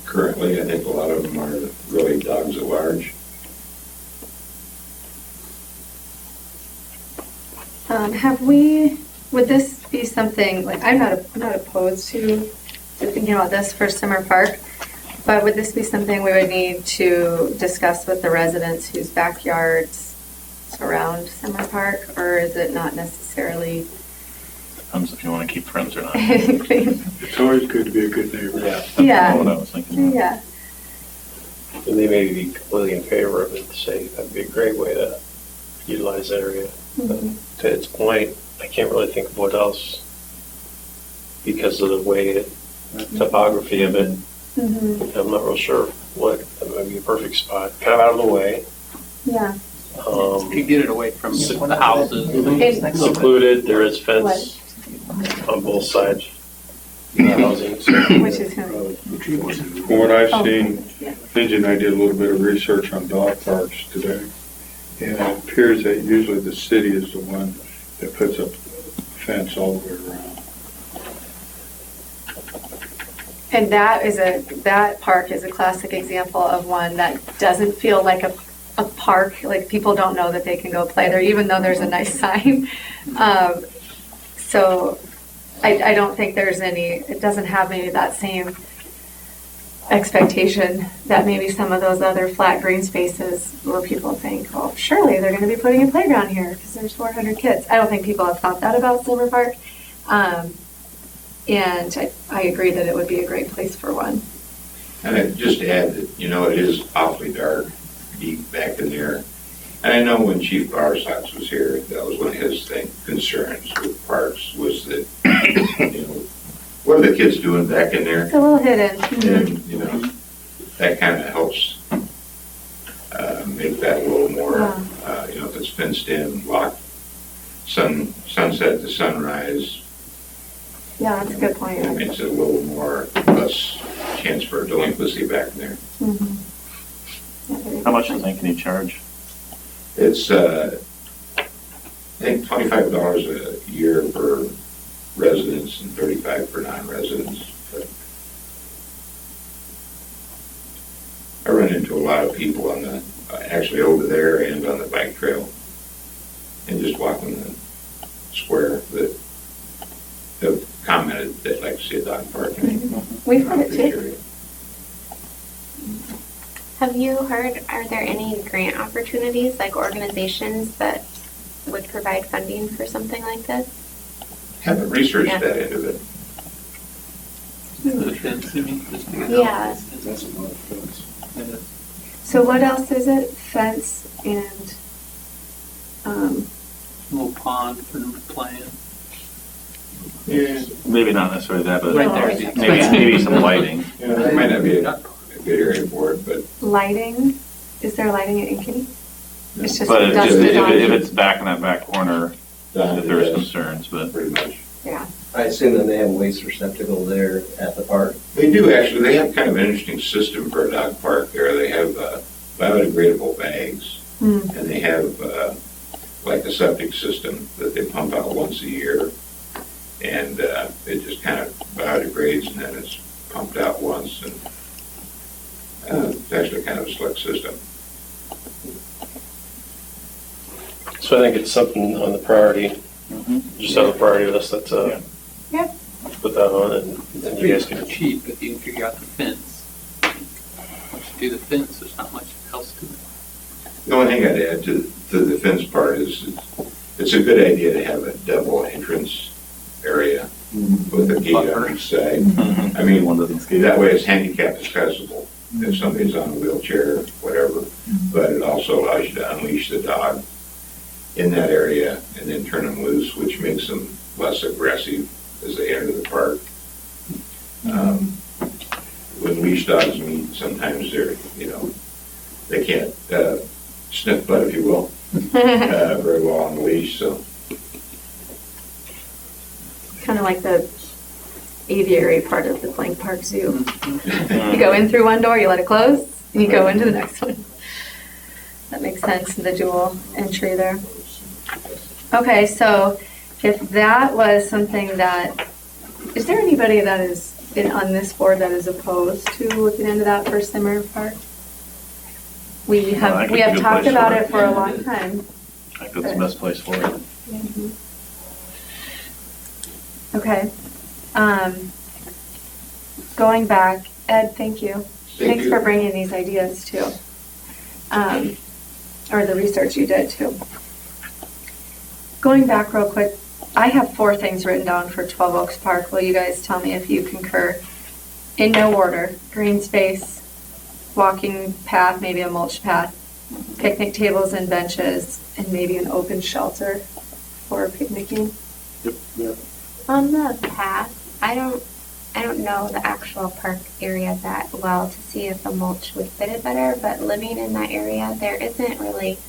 Currently, I think a lot of them are really dogs at large. Would this be something, like, I'm not opposed to thinking about this for Summer Park, but would this be something we would need to discuss with the residents whose backyards surround Summer Park, or is it not necessarily? Depends if you want to keep friends or not. Anything? It's always good to be a good neighbor. Yeah. Yeah. What I was thinking. Yeah. And they may be completely in favor of it, to say that'd be a great way to utilize that area. But to its point, I can't really think of what else, because of the way, topography of it. Mm-hmm. I'm not real sure what, that might be a perfect spot, kind of out of the way. Yeah. You could get it away from the houses. Secluded, there is fence on both sides of the housing. So. Which is who? From what I've Oh, seen, yeah. Vince and I did a little bit of research on dog parks today, and it appears that usually the city is the one that puts up a fence all the way around. And that park is a classic example of one that doesn't feel like a park, like people don't know that they can go play there, even though there's a nice sign. So I don't think it doesn't have maybe that same expectation that maybe some of those other flat green spaces where people think, oh, surely they're going to be putting a playground here because there's 400 kids. I don't think people have thought that about Silver Park. And I agree that it would be a great place for one. And I'd just add that, it is awfully dark, deep back in there. And I know when Chief Barsox was here, that was one of his concerns with parks, was that, what are the kids doing back in there? It's a little hidden. And, that kind of helps make that a little more, if it's fenced in, locked, sunset to sunrise. Yeah, that's a good point. It makes it a little less chance for delinquency back in there. Mm-hmm. How much do you think can you charge? It's, I think $25 a year for residents and $35 for non-residents. But I run into a lot of people actually over there and on the bike trail, and just walking the square that have commented they'd like to see a dog park. We've heard it too. Have you heard, are there any grant opportunities, like organizations that would provide funding for something like this? Haven't researched Yeah. that into it. The fence, you mean, just to get Yeah. That's a lot of fence. out. So what else is it? Fence and, Little pond for them to play in. Yeah. Maybe not necessarily that, but Right there. maybe some lighting. There might not be a good area for it, but lighting. Is there lighting at Ankeny? It's just But dusted if on. it's back in that back corner, if there's yes, concerns, but pretty much. Yeah. I assume that they have a waste receptacle there at the park. They do actually. They have kind of an interesting system for a dog park there. They have biodegradable bags, Mm. and they have like a septic system that they pump out once a year, and it just kind of biodegrades, and then it's pumped out once, and it's actually kind of a slick system. So I think it's something on the priority, just on the priority list. That's Yeah. put that on, and you guys can. Cheap if you can figure out the fence. Once you do the fence, there's not much else to it. The only thing I'd add to the fence part is it's a good idea to have a double entrance area with a gate on each side. I mean, one doesn't skate. that way it's handicap accessible if somebody's on a wheelchair, whatever. But it also allows you to unleash the dog in that area and then turn them loose, which makes them less aggressive as they enter the park. leash dogs meet, sometimes they're, they can't sniff blood, if you will, very well on the leash, so. Kind of like the aviary part of the Plank Park Zoo. You go in through one door, you let it close, and you go into the next one. That makes sense, the dual entry there. Okay, so if that was something that, is there anybody that is on this board that is opposed to looking into that for Simmer Park? We have talked about it for a long time. I think that's the best place for it. Okay. Going back, Ed, thank you. Thanks for bringing these ideas too. Or the research you did too. Going back real quick, I have 4 things written down for 12 Oaks Park. Will you guys tell me if you concur? In no order: green space, walking path, maybe a mulch path, picnic tables and benches, and maybe an open shelter for picnicking. Yep. On the path, I don't know the actual park area that well to see if a mulch would fit it better, but living in that area, there isn't really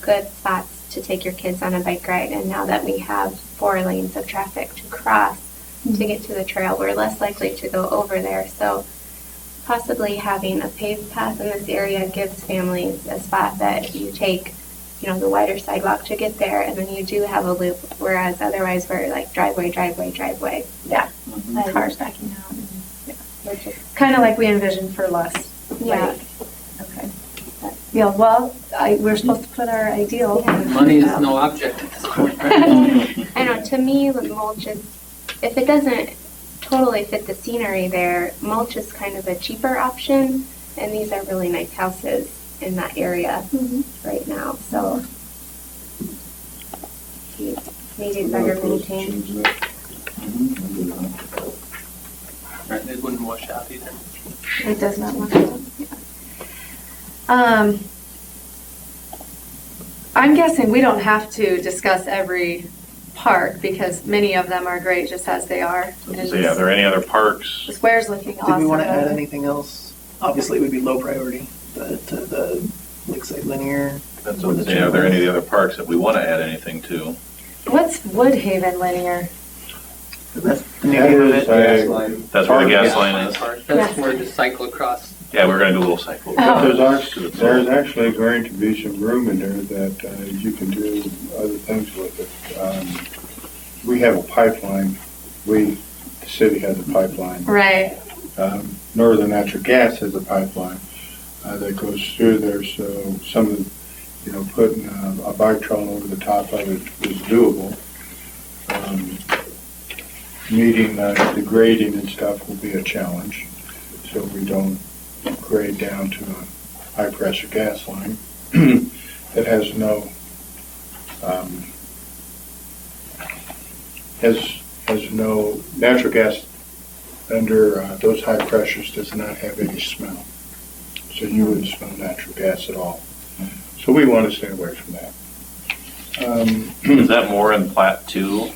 good spots to take your kids on a bike ride. And now that we have 4 lanes of traffic to cross to get to the trail, we're less likely to go over there. So possibly having a paved path in this area gives families a spot that you take, the wider sidewalk to get there, and then you do have a loop, whereas otherwise we're like driveway. Yeah. Cars backing out. Kind of like we envisioned for Les. Yeah. Right? Okay. Yeah, well, we're supposed to put our ideal. Yeah. Money is no object at this point, right? I know, to me, the mulch is, if it doesn't totally fit the scenery there, mulch is kind of a cheaper option, and these are really nice houses in that area right now, so maybe better maintained. Right, it wouldn't wash out either. It does not look good. Yeah. I'm guessing we don't have to discuss every park because many of them are great just as they are. So are there any other parks? The square's looking awesome. Did we want to add anything else? Obviously, it would be low priority, but the Lakeside Linear. That's what I'm saying. Are there any of the other parks that we want to add anything to? What's Woodhaven Linear? That's the name of it. That's where the gas line is. That's where the cyclocross. Yeah, we're going to do a little cycle. Oh. There's actually going to be some room in there that you can do other things with it. We have a pipeline. The city has a pipeline. Right. Northern Natural Gas has a pipeline that goes through there, so some of putting a bike trail over the top of it is doable. Meeting the grading and stuff will be a challenge, so we don't grade down to a high-pressure gas line that has no natural gas under those high pressures does not have any smell. So you wouldn't smell natural gas at all. So we want to stay away from that. Is that more in Plat 2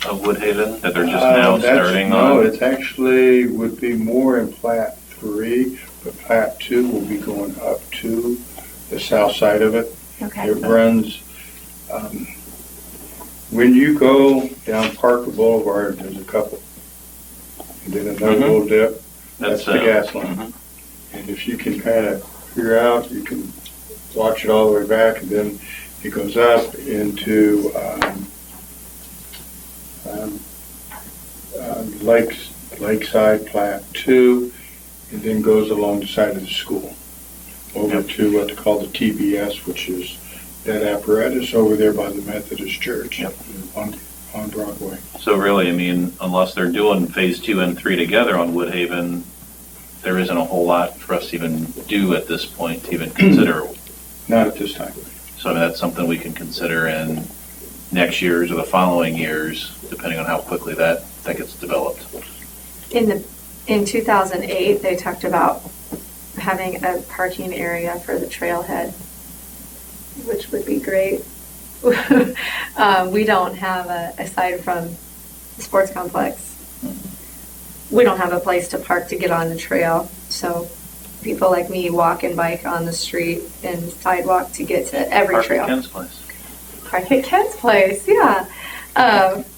of Woodhaven that they're just now starting No, on? it's actually would be more in Plat 3, but Plat 2 will be going up to the south side of it. Okay. It runs, when you go down Parker Boulevard, there's a couple. And then another little dip, that's the gas line. And if you can kind of figure out, you can watch it all the way back, and then it goes up into Lakeside Plat 2, and then goes along the side of the school over to what they call the TBS, which is that apparatus over there by the Methodist Church on Broadway. So really, unless they're doing phase 2 and 3 together on Woodhaven, there isn't a whole lot for us to even do at this point to even consider. Not at this time. So that's something we can consider in next year's or the following years, depending on how quickly that gets developed. In 2008, they talked about having a parking area for the trailhead, which would be great. We don't have aside from the sports complex, we don't have a place to park to get on the trail So people like me walk and bike on the street and sidewalk to get to every Park trail. at Ken's place. Park at Ken's place, yeah.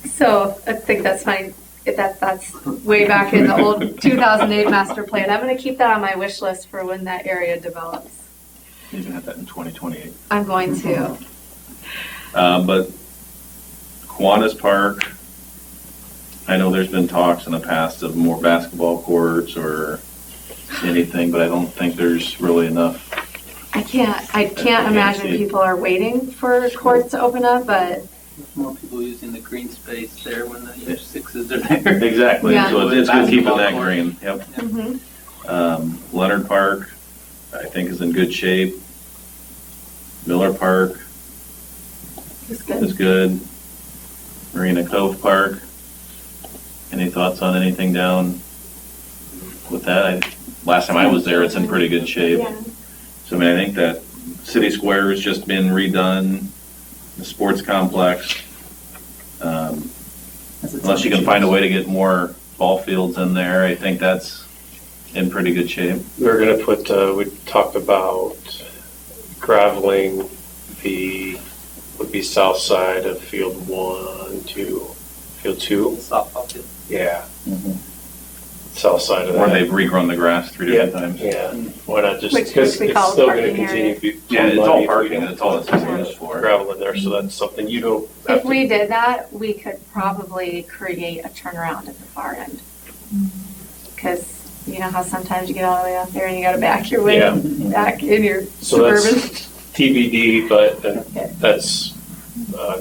So I think that's funny. That's way back in the old 2008 master plan. I'm going to keep that on my wish list for when that area develops. You can have that in 2028. I'm going to. But Kiwanis Park, I know there's been talks in the past of more basketball courts or anything, but I don't think there's really enough. I can't imagine see. people are waiting for courts to open up, but There's more people using the green space there when the U6s are there. Exactly, Yeah. so it's good keeping that Basketball court. green, yep. mhm. Leonard Park, I think is in good shape. Miller Park It's good. is good. Marina Cove Park, any thoughts on anything down with that? Last time I was there, it's in pretty good shape. Yeah. So I mean, I think that City Square has just been redone, the sports complex. Unless you can find a way to get more ball fields in there, I think that's in pretty good shape. We're gonna put, we talked about graveling would be south side of field 1 to field 2. Softball field. Yeah. South side of that. Or they've regrown the grass 3 different times. Yeah, why not just, Which because we it's call still gonna parking continue area. to be. Yeah, it's muddy all if we parking, don't that's all it's put used for. Gravel in there, so that's something you don't have If to. we did that, we could probably create a turnaround at the far end. Because you know how sometimes you get all the way out there and you gotta back your way Yeah. back in your So that's Suburban. TBD, but Okay. that's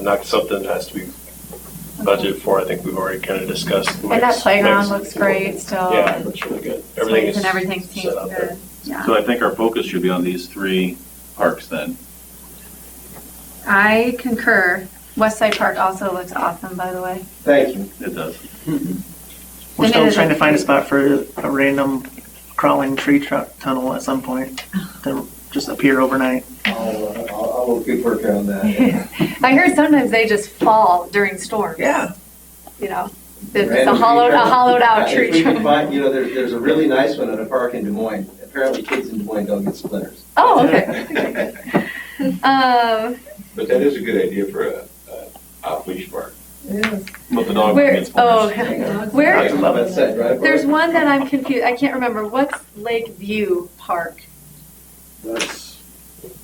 not something that has to be budgeted for. I think we've already kind of discussed. And that playground looks great still. Yeah, it looks really good. Everything is And everything set seems up there. good. Yeah. So I think our focus should be on these 3 parks then. I concur. West Side Park also looks awesome, by the way. Thank you. It does. We're And still it is trying to a- find a spot for a random crawling tree tunnel at some point to just appear overnight. I'll get working on that. I heard sometimes they just fall during storms. Yeah. You know, it's a Random hollowed out If tree we can trunk. find, there's a really nice one at a park in Des Moines. Apparently kids in Des Moines don't get splinters. Oh, okay. But that is a good idea for a off-leash park. But the dog Where, gets oh, punished. where, That's it, right? there's one that I'm confused, I can't remember, what's Lakeview Park? That's,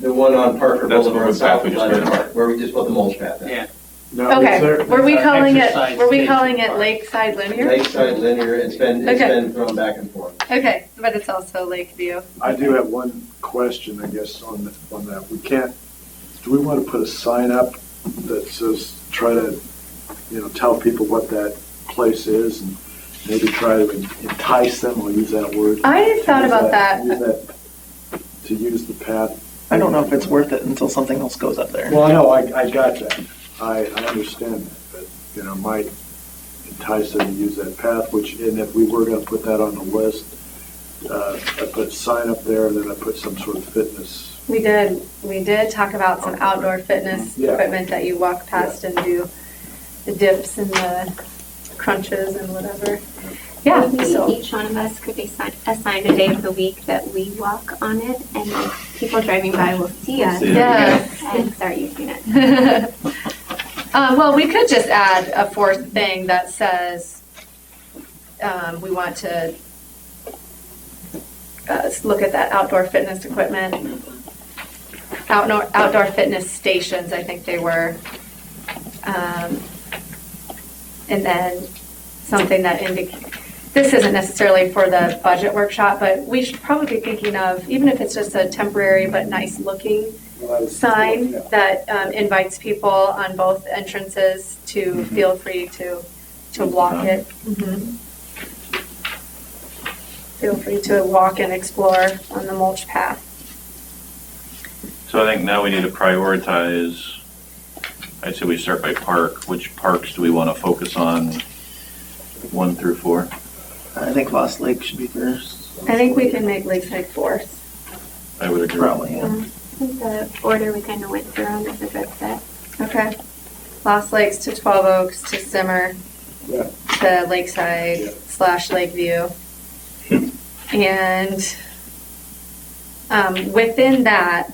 The one on Parker That's the Boulevard, one south of path we just Leonard did. Park, where we just put the mulch path in. Yeah. no, is Okay, there, were we That's our calling it, exercise were we station calling it park. Lakeside Linear? Lakeside linear, it's been Okay. thrown back and forth. Okay, but it's also Lakeview. I do have one question, I guess, on that. Do we want to put a sign up that says, try to, tell people what that place is and maybe try to entice them, I'll use that word. I thought Use about that. To use the path. I don't know if it's worth it until something else goes up there. Well, I know, I got that. I understand that, but, might entice them to use that path, and if we were gonna put that on the list, I put a sign up there, and then I put some sort of fitness. We did talk about some outdoor fitness Yeah. equipment that you walk past and do the dips and the crunches and whatever. Yeah, Maybe so, each one of us could be assigned a day of the week that we walk on it, and then people driving by will see us See it. yes. and start using it. Well, we could just add a 4th thing that says, we want to look at that outdoor fitness equipment. Outdoor fitness stations, I think they were. And then something that this isn't necessarily for the budget workshop, but we should probably be thinking of, even if it's just a temporary but nice looking sign that invites people on both entrances to feel free to walk it. Mhm. Feel free to walk and explore on the mulch path. So I think now we need to prioritize, I'd say we start by park. Which parks do we want to focus on, 1 through 4? I think Lost Lake should be first. I think we can make Lakeside 4th. I would agree. Probably, yeah. I think the order we kind of went through on is a good fit. Okay. Lost Lakes to 12 Oaks to Simmer Yeah. to Lakeside / Lakeview. And within that,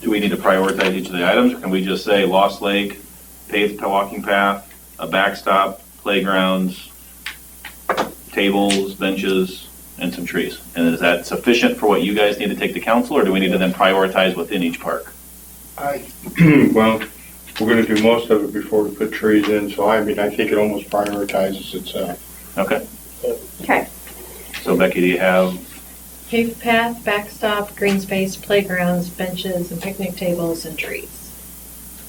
Do we need to prioritize each of the items, or can we just say Lost Lake, paved walking path, a backstop, playgrounds, tables, benches, and some trees? And is that sufficient for what you guys need to take to council, or do we need to then prioritize within each park? Well, we're gonna do most of it before we put trees in, so I mean, I think it almost prioritizes itself. Okay, okay, so Becky, do you have, Paved path, backstop, green space, playgrounds, benches, and picnic tables, and trees.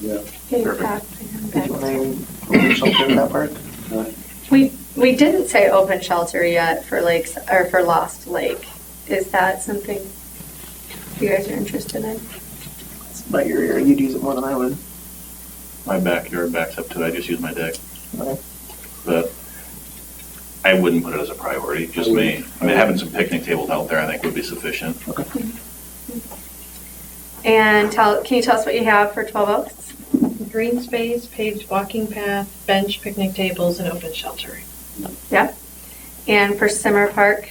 Perfect. Did you want to name open shelter in that park? We didn't say open shelter yet for lakes, or for Lost Lake. Is that something you guys are interested in? It's about your area. You'd use it more than I would. my backyard backs up to it, I just use my deck. Okay. But I wouldn't put it as a priority, just me. I mean, having some picnic tables out there, I think would be sufficient. And can you tell us what you have for 12 Oaks? Green space, paved walking path, bench, picnic tables, and open shelter. Yeah. And for Simmer Park,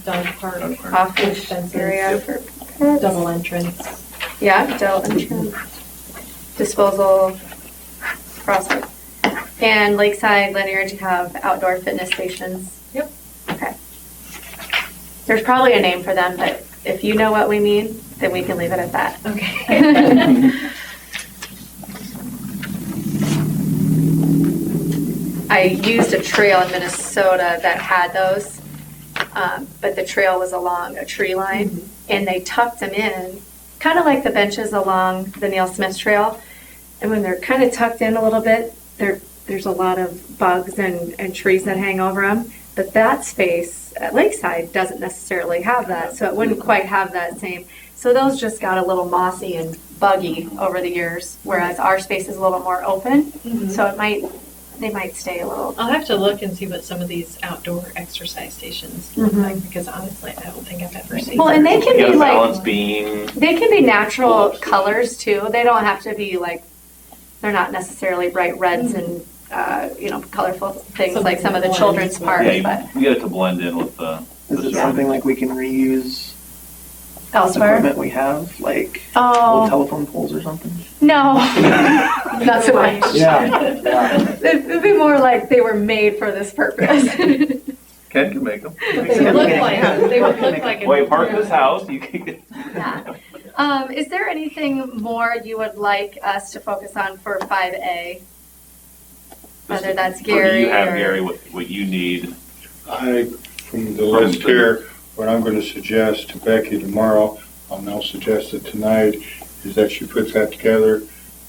Dog park, Dog park. off-leash Fences. area Yep. for pets. double entrance. Yeah, adult entrance, disposal, crosswalk. And Lakeside Linear, do you have outdoor fitness stations? Yep. Okay. There's probably a name for them, but if you know what we mean, then we can leave it at that. Okay. I used a trail in Minnesota that had those, but the trail was along a tree line, and they tucked them in, kind of like the benches along the Neil Smith Trail. And when they're kind of tucked in a little bit, there's a lot of bugs and trees that hang over them. But that space at Lakeside doesn't necessarily have that, so it wouldn't quite have that same. So those just got a little mossy and buggy over the years, whereas our space is a little more open, so they might stay a little. I'll have to look and see what some of these outdoor exercise stations look like, because honestly, I don't think I've ever seen. Well, and they You can got be a like, balance beam. they can be natural Pull-ups. colors too. They don't have to be like, they're not necessarily bright reds and, colorful things Some like some of the blends, children's but- parks, Yeah, but you get it to blend in with the. Is it Yeah. something like we can reuse elsewhere. equipment we have, like old Oh, telephone poles or something? no, not so much. Yeah. It'd be more like they were made for this purpose. Ken can make them. They would look like, they would look like. Well, you park this house, you can get. Yeah. Is there anything more you would like us to focus on for 5A? Whether that's Or do Gary you have, or- Gary, what you need? From the list here, what I'm gonna suggest to Becky tomorrow, I'll now suggest it tonight, is that she puts that together,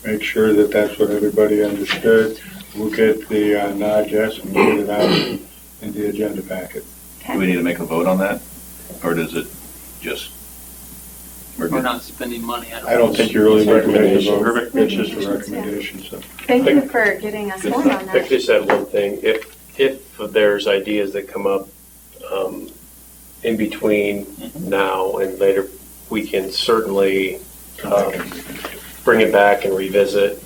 make sure that that's what everybody understood. We'll get the nod, yes, and get it out in the agenda packet. Do we need to make a vote on that? Or does it just? We're not spending money. I don't think you really need to make a vote. Perfect. It's just a recommendation, so. Thank you for getting us going on I that. just had one thing. If there's ideas that come up in between now and later, we can certainly bring it back and revisit.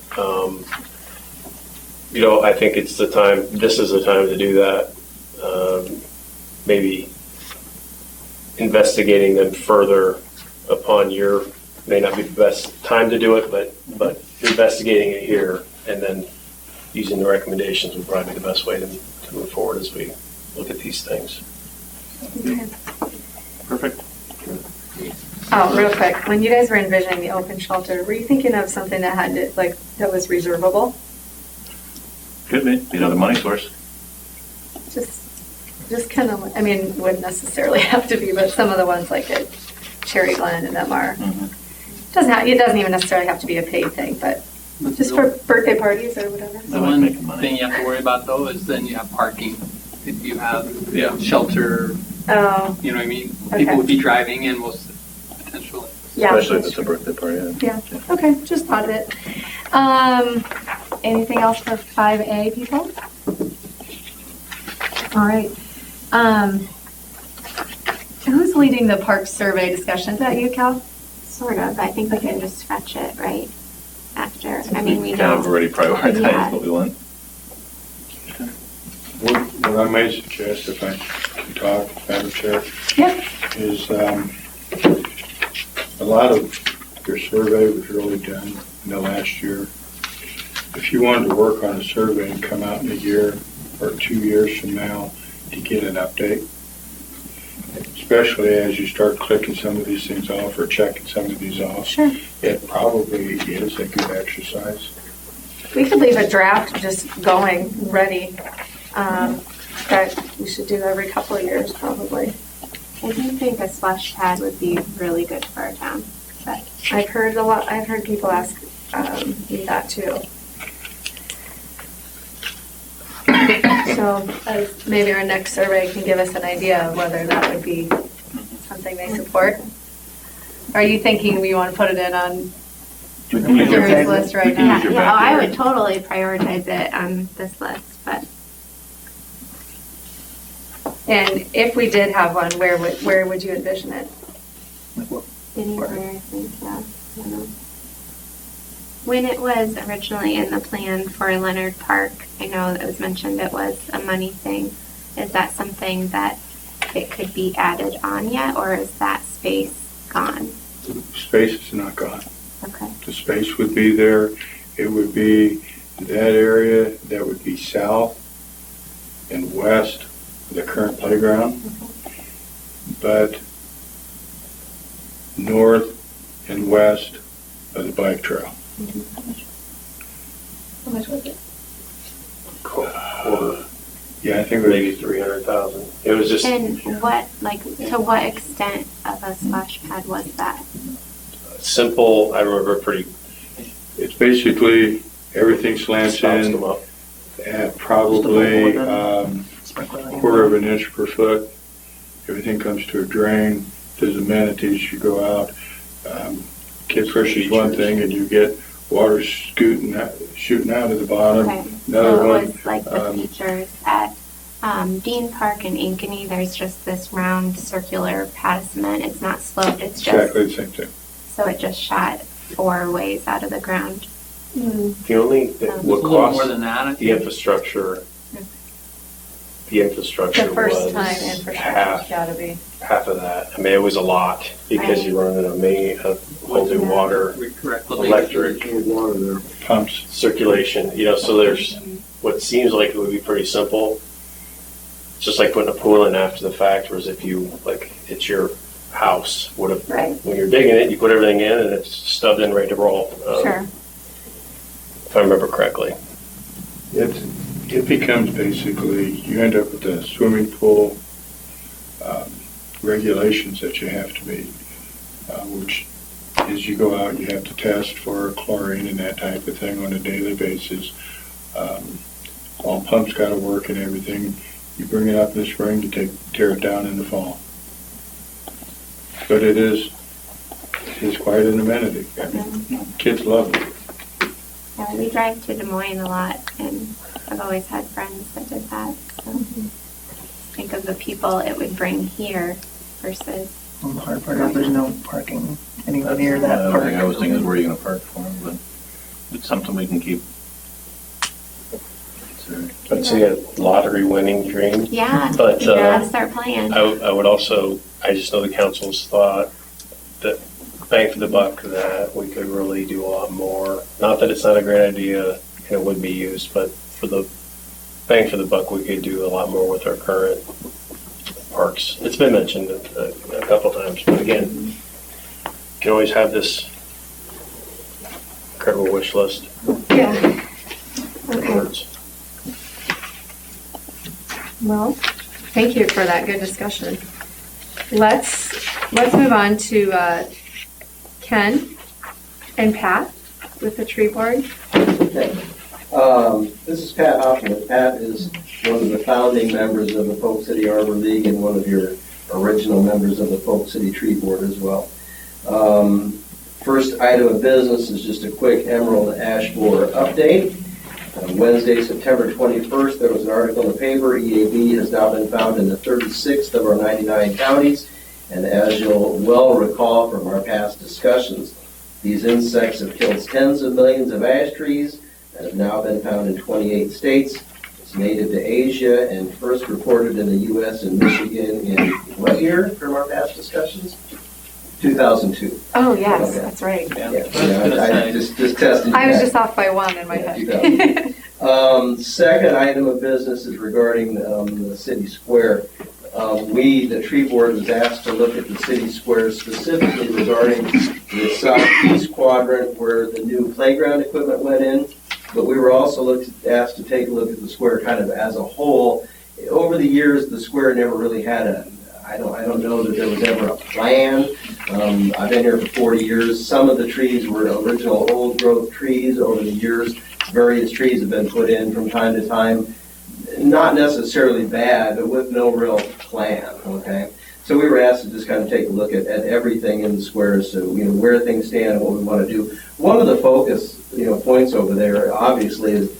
I think it's the time, this is the time to do that. Maybe investigating them further upon may not be the best time to do it, but investigating it here and then using the recommendations would probably be the best way to move forward as we look at these things. Perfect. Oh, real quick, when you guys were envisioning the open shelter, were you thinking of something that had to, that was reservable? Could be, another money source. Just kind of, wouldn't necessarily have to be, but some of the ones like at Cherry Glen and them are. It doesn't even necessarily have to be a paid thing, but just for birthday parties or whatever. The I like one making money. thing you have to worry about though is then you have parking. If you have Yeah. shelter, Oh, you know what I mean? Okay. People would be driving in most potentially. yeah. Especially if it's a birthday party. Yeah, okay, just thought of it. Anything else for 5A, people? All right. Who's leading the park survey discussion? Is that you, Cal? Sort of. I think we can just fetch it right after. We Kind of know. already prioritized Yeah. what we want. What I may suggest, if I can talk, Madam Chair, Yep. is a lot of your survey was really done in the last year. If you wanted to work on a survey and come out in a year or 2 years from now to get an update, especially as you start clicking some of these things off or checking some of these off, Sure. it probably is a good exercise. We could leave a draft just going, ready, that we should do every couple of years probably. I do think a splash pad would be really good for our town. But I've heard people ask me that too. So maybe our next survey can give us an idea of whether that would be something they support. Are you thinking we want to put it in on Gary's list right now? yeah, oh, I would totally prioritize it on this list, but And if we did have one, where would you envision it? anywhere, I think, yeah. I don't know. When it was originally in the plan for Leonard Park, I know it was mentioned it was a money thing. Is that something that it could be added on yet, or is that space gone? Space is not gone. Okay. The space would be there. It would be that area that would be south and west of the current playground, but north and west of the bike trail. How much was it? Quarter, Yeah, I think maybe 300,000. It was just And what, to what extent of a splash pad was that? simple. I remember pretty it's basically everything slants spouts them in up. at probably Sprinkler. quarter of an inch per foot. Everything comes to a drain. There's amenities. You go out. Kid pushes one thing and you get water shooting out of the bottom. Okay, Another so it one. was like the features at Dean Park in Ankeny, there's just this round circular pad of cement. It's not sloped, it's just, Exactly the same thing. so it just shot 4 ways out of the ground. The only thing, It's It's what a little more cost than that, I the think. infrastructure, the The infrastructure first was time infrastructure's half gotta be. of that. I mean, it was a lot because you run in a whole new water, Correct. electric, There's no water there. Pumps. circulation, so there's what seems like it would be pretty simple. It's just like putting a pool in after the fact, whereas if you, it's your house, Right. when you're digging it, you put everything in and it's stubbed in, ready to roll. Sure. If I remember correctly. It becomes basically, you end up with a swimming pool regulations that you have to meet, which is you go out, you have to test for chlorine and that type of thing on a daily basis. All pumps got to work and everything. You bring it up in the spring, you tear it down in the fall. But it is quite an amenity. I mean, kids love it. Yeah, we drive to Des Moines a lot, and I've always had friends that did that. So think of the people it would bring here versus. The hard part is there's no parking anywhere near that The other park. thing I was thinking is where are you gonna park for them, but it's something we can keep. I'd say a lottery winning dream. Yeah, But, you gotta start playing. I would also, I just know the council's thought that bang for the buck, that we could really do a lot more. Not that it's not a great idea and it would be used, but for the bang for the buck, we could do a lot more with our current parks. It's been mentioned a couple times, but again, you can always have this incredible wish list. Yeah. Okay. Words. Well, thank you for that good discussion. Let's move on to Ken and Pat with the tree board. Okay. This is Pat Hoffman. Pat is one of the founding members of the Polk City Arbor League and one of your original members of the Polk City Tree Board as well. First item of business is just a quick emerald ash borer update. Wednesday, September 21st, there was an article in the paper. EAB has now been found in the 36th of our 99 counties. And as you'll well recall from our past discussions, these insects have killed tens of millions of ash trees and have now been found in 28 states. It's native to Asia and first reported in the U.S. and Michigan in what year from our past discussions? 2002. Oh, yes, Okay. that's right. Yeah, Yeah, I was gonna I say. just tested. I was that. just off by one in my Yeah, head. 2000. Second item of business is regarding the city square. The tree board was asked to look at the city square specifically regarding the southeast quadrant where the new playground equipment went in. But we were also asked to take a look at the square kind of as a whole. Over the years, the square never really had I don't know that there was ever a plan. I've been here for 40 years. Some of the trees were original old growth trees. Over the years, various trees have been put in from time to time. Not necessarily bad, but with no real plan, okay? So we were asked to just kind of take a look at everything in the square, so, where things stand and what we want to do. One of the focus, points over there, obviously, is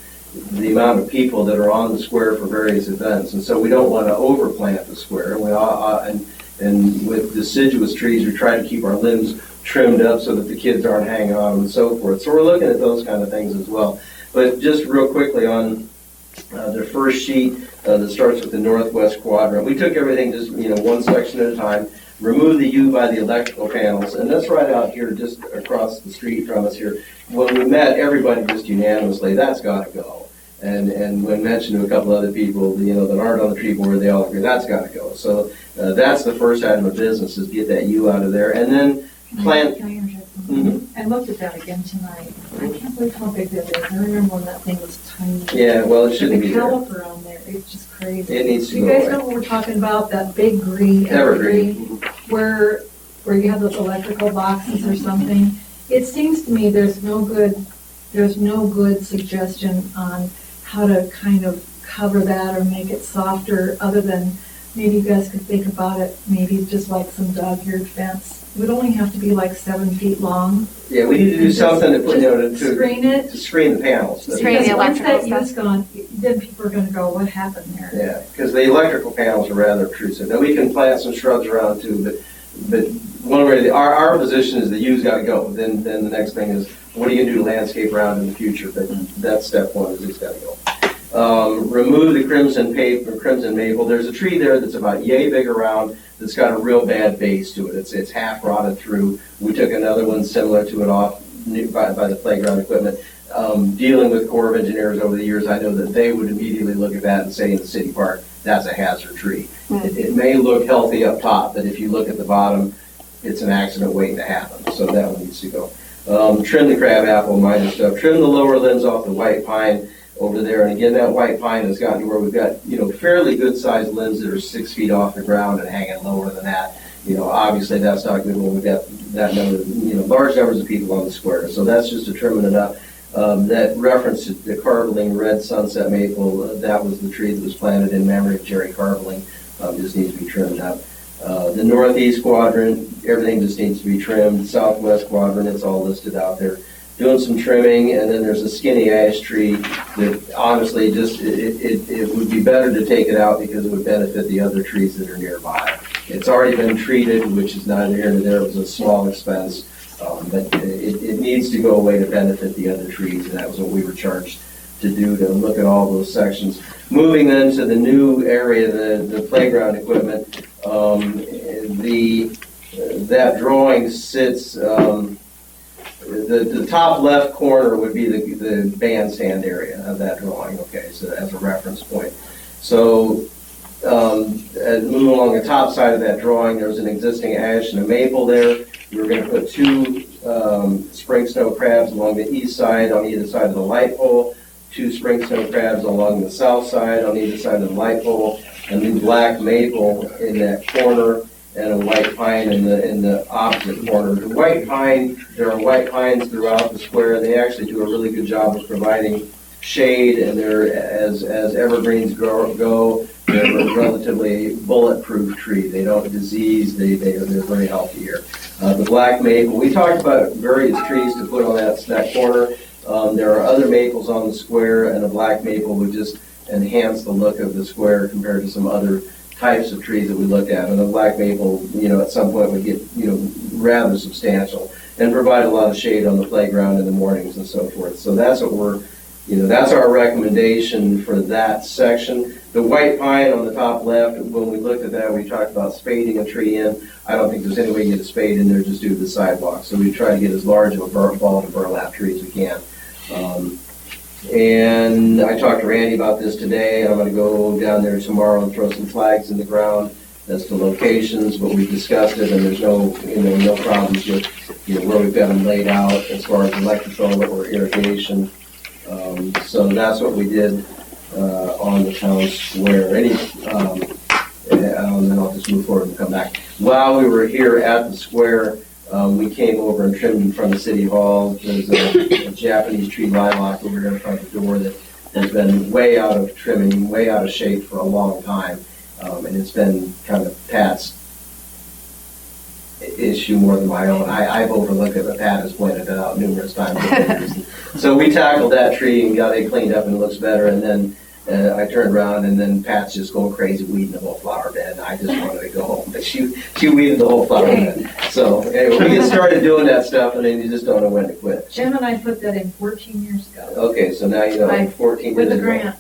the amount of people that are on the square for various events. And so we don't want to overplant the square. And with deciduous trees, we try to keep our limbs trimmed up so that the kids aren't hanging on them and so forth. So we're looking at those kind of things as well. But just real quickly on the first sheet that starts with the northwest quadrant, we took everything just, one section at a time, removed the U by the electrical panels, and that's right out here just across the street from us here. When we met, everybody just unanimously, that's got to go. And when mentioned to a couple other people, that aren't on the tree board, they all agree, that's got to go. So that's the first item of business, is get that U out of there. And then plant. Can I interject something? I looked at that again tonight. I can't believe how big that is. I remember when that thing was tiny. Yeah, well, it shouldn't be The there. caliper on there, it's just crazy. It needs to You go guys away. know what we're talking about, that big green Evergreen. where you have those electrical boxes or something? It seems to me there's no good suggestion on how to kind of cover that or make it softer, other than maybe you guys could think about it, maybe just like some dog-eared fence. It would only have to be like 7 feet long. Yeah, we need to do something to put, to Screen it. to screen the panels. Screen the Because once electrical that stuff. U's gone, then people are gonna go, what happened there? Yeah, because the electrical panels are rather obtrusive. Now, we can plant some shrubs around too, but one way, our position is the U's got to go. Then the next thing is, what are you going to do to landscape around in the future? But that's step one, is it's got to go. Remove the crimson maple. There's a tree there that's about yay big around, that's got a real bad base to it. It's half rotted through. We took another one similar to it off by the playground equipment. Dealing with Corps of Engineers over the years, I know that they would immediately look at that and say in the city park, that's a hazard tree. It may look healthy up top, but if you look at the bottom, it's an accident waiting to happen. So that one needs to go. Trim the crabapple, minor stuff. Trim the lower limbs off the white pine over there. And again, that white pine has gotten to where we've got, fairly good sized limbs that are 6 feet off the ground and hanging lower than that. Obviously that's not good when we've got that number, large numbers of people on the square. So that's just a trimming it up. That reference to the Carveling red sunset maple, that was the tree that was planted in memory of Jerry Carveling. Just needs to be trimmed up. The northeast quadrant, everything just needs to be trimmed. Southwest quadrant, it's all listed out there. Doing some trimming, and then there's a skinny ash tree that honestly just, it would be better to take it out because it would benefit the other trees that are nearby. It's already been treated, which is neither here nor there. It was a small expense, but it needs to go away to benefit the other trees, and that was what we were charged to do, to look at all those sections. Moving then to the new area, the playground equipment, that drawing sits, the top left corner would be the bandstand area of that drawing, okay, so as a reference point. So moving along the top side of that drawing, there's an existing ash and a maple there. We're going to put 2 spring snow crabs along the east side on either side of the light pole, 2 spring snow crabs along the south side on either side of the light pole, a new black maple in that corner, and a white pine in the opposite corner. The white pine, there are white pines throughout the square, and they actually do a really good job of providing shade, and they're, as evergreens go, they're a relatively bulletproof tree. They don't disease, they're very healthy here. The black maple, we talked about various trees to put on that corner. There are other maples on the square, and a black maple would just enhance the look of the square compared to some other types of trees that we looked at. And the black maple, at some point would get, rather substantial and provide a lot of shade on the playground in the mornings and so forth. So that's what we're That's our recommendation for that section. The white pine on the top left, when we looked at that, we talked about spading a tree in. I don't think there's any way to get a spade in there just due to the sidewalk. So we try to get as large of a ball of burlap tree as we can. And I talked to Randy about this today. I'm going to go down there tomorrow and throw some flags in the ground as to locations, but we discussed it, and there's no problems with where we've got them laid out as far as electrical or irrigation. So that's what we did on the town square. And then I'll just move forward and come back. While we were here at the square, we came over and trimmed in front of City Hall. There's a Japanese tree lilac over there in front of the door that has been way out of trimming, way out of shape for a long time. And it's been kind of Pat's issue more than my own. I've overlooked it, but Pat has pointed it out numerous times. So we tackled that tree and got it cleaned up and it looks better. And then I turned around and then Pat's just going crazy weeding the whole flower bed. I just wanted to go home, but she weeded the whole flower bed. So anyway, we get started doing that stuff and then you just don't know when to quit. Jim and I put that in 14 years ago. Okay, so now you know 14 With years a ago. grant.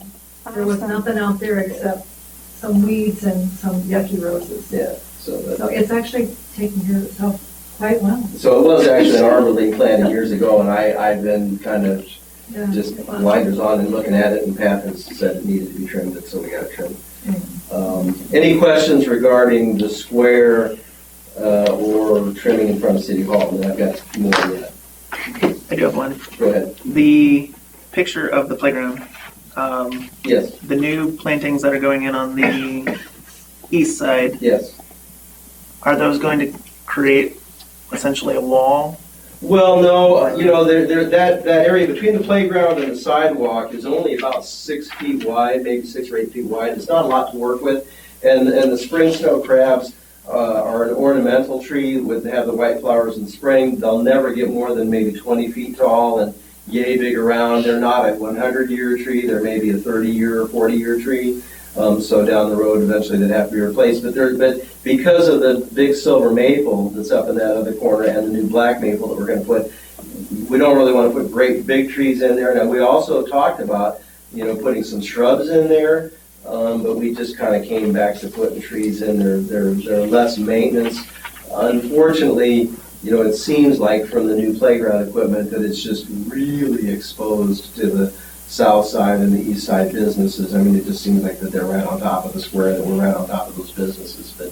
There was nothing out there except some weeds and some yucky roses. Yeah, so it's actually taking care of itself quite well. So it was actually an arbor leaf planted years ago, and I've been kind of Yeah. just blinders on and looking at it, and Pat has said it needed to be trimmed, so we got it trimmed. Any questions regarding the square or trimming in front of City Hall? And I've got more yet. I do have one. Go ahead. The picture of the playground. Yes, The new plantings that are going in on the east side, yes. are those going to create essentially a wall? Well, no, that area between the playground and the sidewalk is only about 6 feet wide, maybe 6 or 8 feet wide. It's not a lot to work with. And the spring snow crabs are an ornamental tree with have the white flowers in spring. They'll never get more than maybe 20 feet tall and yay big around. They're not a 100-year tree. They're maybe a 30-year or 40-year tree. So down the road, eventually they'd have to be replaced. But because of the big silver maple that's up in that other corner and the new black maple that we're going to put, we don't really want to put great big trees in there. Now, we also talked about, putting some shrubs in there, but we just kind of came back to putting trees in there. They're less maintenance. Unfortunately, it seems like from the new playground equipment that it's just really exposed to the south side and the east side businesses. I mean, it just seems like that they're right on top of the square, that we're right on top of those businesses. But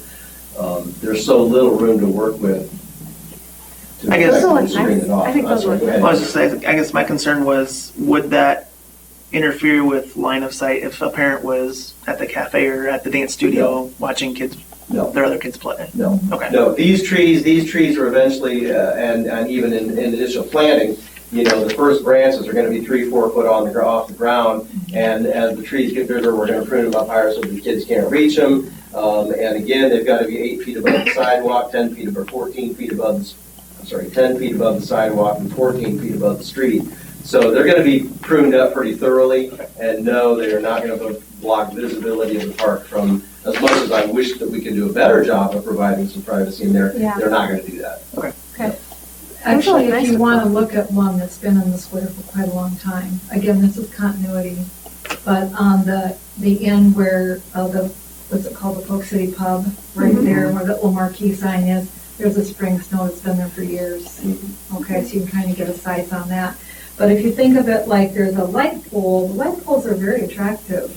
there's so little room to work with to I guess- effectively screen it off. I think those Sorry, look go ahead. I was just saying, I guess my concern was, would that interfere with line of sight if a parent was at the cafe or at the dance studio watching No. their other kids play? No. Okay. No, these trees are eventually, and even in initial planting, the first branches are going to be 3-4 foot off the ground, and as the trees get bigger, we're going to prune them up higher so the kids can't reach them. And again, they've got to be 8 feet above the sidewalk, 10 feet above, 14 feet above, 10 feet above the sidewalk and 14 feet above the street. So they're going to be pruned up pretty thoroughly, and no, they are not going to block visibility of the park from, as much as I wish that we could do a better job of providing some privacy in there, Yeah. they're not going to do that. Actually, Nice if you with want to them. look at one that's been in the square for quite a long time, again, this is continuity, but on the end where what's it called, the Polk City Pub, right there where the little marquee sign is, there's a spring snow that's been there for years. Okay, so you can kind of get a size on that. But if you think of it like there's a light pole, the light poles are very attractive.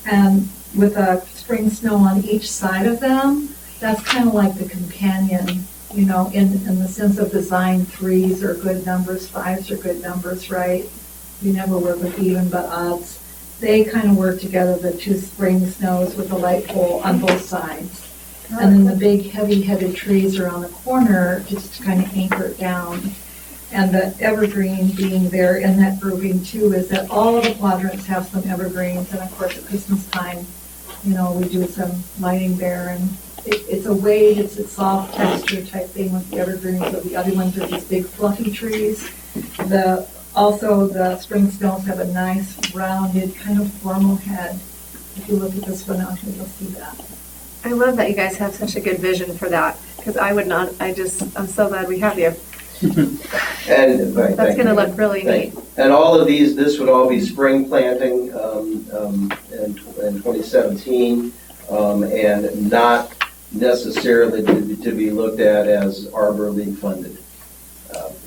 And with a spring snow on each side of them, that's kind of like the companion, in the sense of design. 3s are good numbers, 5s are good numbers, right? You never work with even but odds. They kind of work together, the 2 spring snows with the light pole on both sides. And then the big heavy-headed trees around the corner just to kind of anchor it down. And the evergreen being there in that grouping too is that all of the quadrants have some evergreens. And of course at Christmas time, we do some lighting there, and it's a weight, it's a soft texture type thing with the evergreens. So the other ones are these big fluffy trees. Also the spring snows have a nice rounded kind of formal head. If you look at this one out here, you'll see that. I love that you guys have such a good vision for that, because I would not, I'm so glad we have you. And right, That's thank gonna you. look really Thank neat. And all of these, this would all be spring planting in 2017, and not necessarily to be looked at as Arbor League funded.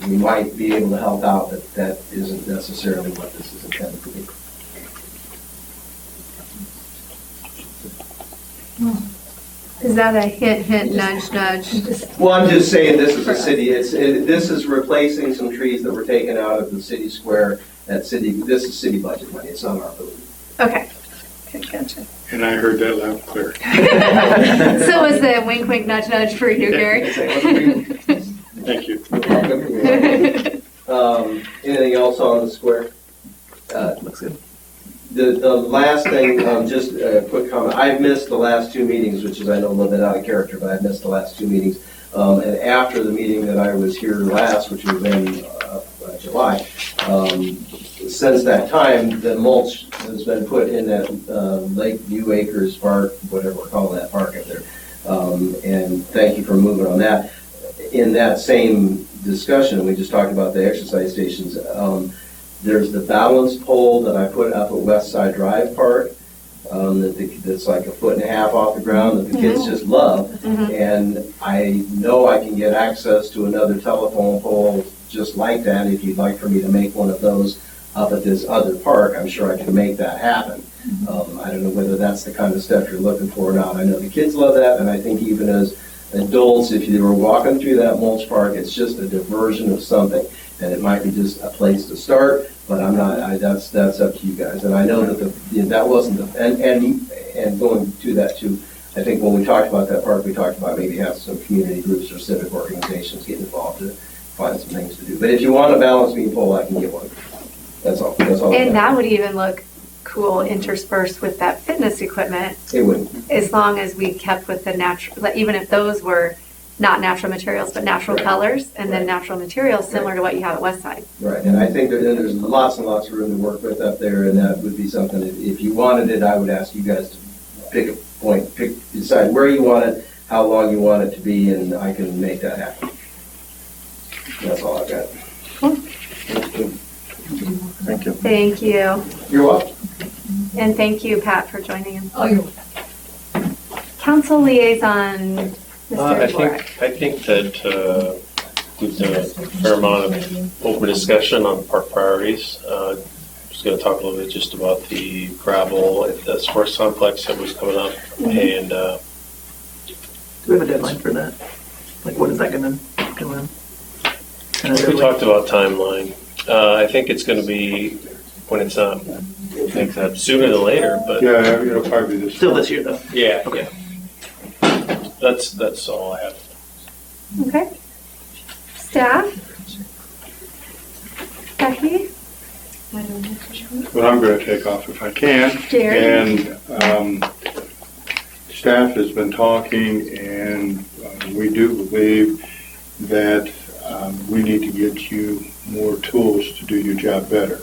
We might be able to help out, but that isn't necessarily what this is intended to be. Is that a hint, nudge, nudge? Well, I'm just saying this is a city, this is replacing some trees that were taken out of the city square this is city budget money, it's not our building. Okay. Okay, gotcha. And I heard that loud and clear. So was the wink, wink, nudge, nudge for you, Gary? Thank you. Anything else on the square? Looks good. The last thing, just a quick comment. I've missed the last two meetings, which is, I know, a little bit out of character, but I've missed the last two meetings. And after the meeting that I was here last, which was in July, since that time, the mulch has been put in that Lakeview Acres Park, whatever we're calling that park up there. And thank you for moving on that. In that same discussion, we just talked about the exercise stations. There's the balance pole that I put up at West Side Drive Park, that's like 1.5 feet off the ground that the kids just love. And I know I can get access to another telephone pole just like that. If you'd like for me to make one of those up at this other park, I'm sure I can make that happen. I don't know whether that's the kind of stuff you're looking for or not. I know the kids love that, and I think even as adults, if you were walking through that mulch park, it's just a diversion of something. And it might be just a place to start, but I'm not, that's up to you guys. And I know that that wasn't and going to that too, I think when we talked about that park, we talked about maybe have some community groups or civic organizations get involved to find some things to do. But if you want a balance beam pole, I can get one. That's all. And that would even look cool interspersed with that fitness equipment. It would. As long as we kept with the natural, even if those were not natural materials, but natural colors, and then natural materials similar to what you have at Westside. Right, and I think there's lots and lots of room to work with up there, and that would be something, if you wanted it, I would ask you guys to pick a point, decide where you want it, how long you want it to be, and I can make that happen. That's all I've got. Cool. Thank you. Thank you. You're welcome. And thank you, Pat, for joining us. Oh, you're welcome. Council liaison, Mr. Dvorak. I think that we've done a fair amount of open discussion on park priorities. Just going to talk a little bit just about the gravel at the sports complex that was coming up, and Do we have a deadline for that? Like, what is that gonna go in? we talked about timeline. I think it's going to be when it's I think that sooner than later, but Yeah, it'll probably be this. Still this year, though. yeah, Okay. that's all I have. Okay. Staff? Becky? But I'm going to take off if I can. Jerry? And staff has been talking, and we do believe that we need to get you more tools to do your job better.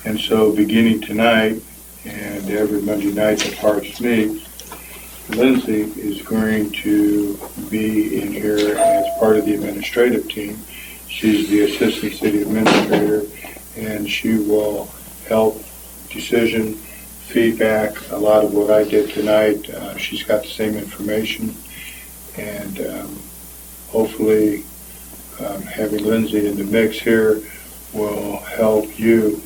And so beginning tonight, and every Monday night the parks meet, Lindsay is going to be in here as part of the administrative team. She's the assistant city administrator, and she will help decision, feedback, a lot of what I did tonight. She's got the same information, and hopefully having Lindsay in the mix here will help you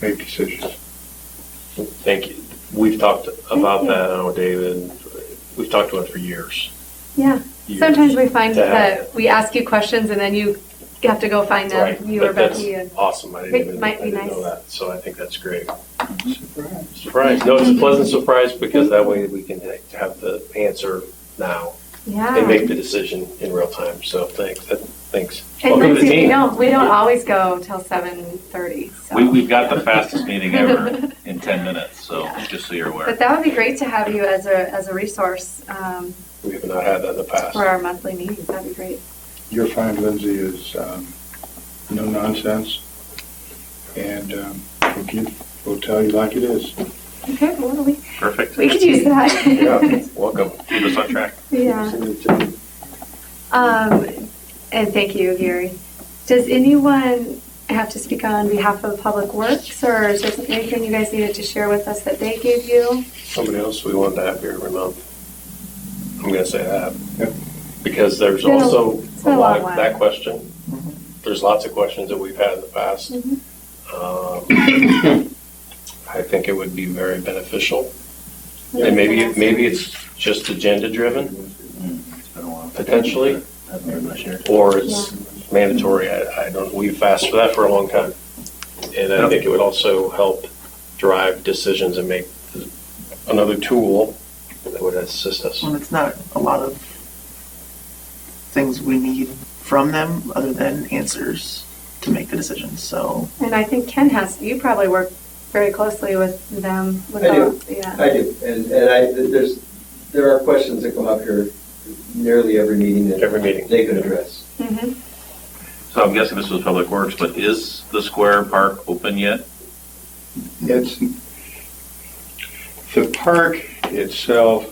make decisions. Thank you. We've talked about that, I know, David. We've talked about it for years. Yeah. Years. Sometimes we find Yeah. that we ask you questions and then you have to go find them, Right. you or But that's Becky. And awesome. I It didn't might be know nice. that. So I think that's great. Surprise. Surprise. No, it's a pleasant surprise because that way we can have the answer now yeah. and make the decision in real time. So thanks. Thanks. And Welcome to the Lindsay, team. we don't always go till 7:30. So. We've got the fastest meeting ever in 10 minutes, so just so you're aware. But that would be great to have you as a resource We have not had that in the past. for our monthly meetings. That'd be great. You'll find Lindsay is no nonsense, and we'll tell you like it is. Okay, well, we Perfect. could use that. Yeah. Welcome. Keep us on track. Yeah. And thank you, Gary. Does anyone have to speak on behalf of Public Works, or is there anything you guys needed to share with us that they gave you? Somebody else we want to have here every month. I'm gonna say that. Yep. Because there's been a- also it's a been a lot long of while. that question. There's lots of questions that we've had in the past. I think it would be very beneficial. And maybe it's just agenda driven, It's been a while. potentially, Hasn't been much here. or it's mandatory. I don't, we've asked for that for a long time. And I think it would also help drive decisions and make another tool that would assist us. Well, it's not a lot of things we need from them other than answers to make the decisions, so. And I think Ken you probably work very closely with them. I do. Yeah. I do, and there are questions that come up here nearly every meeting that Every meeting. they could address. Mm-hmm. So I'm guessing this was Public Works, but is the square park open yet? It's, the park itself,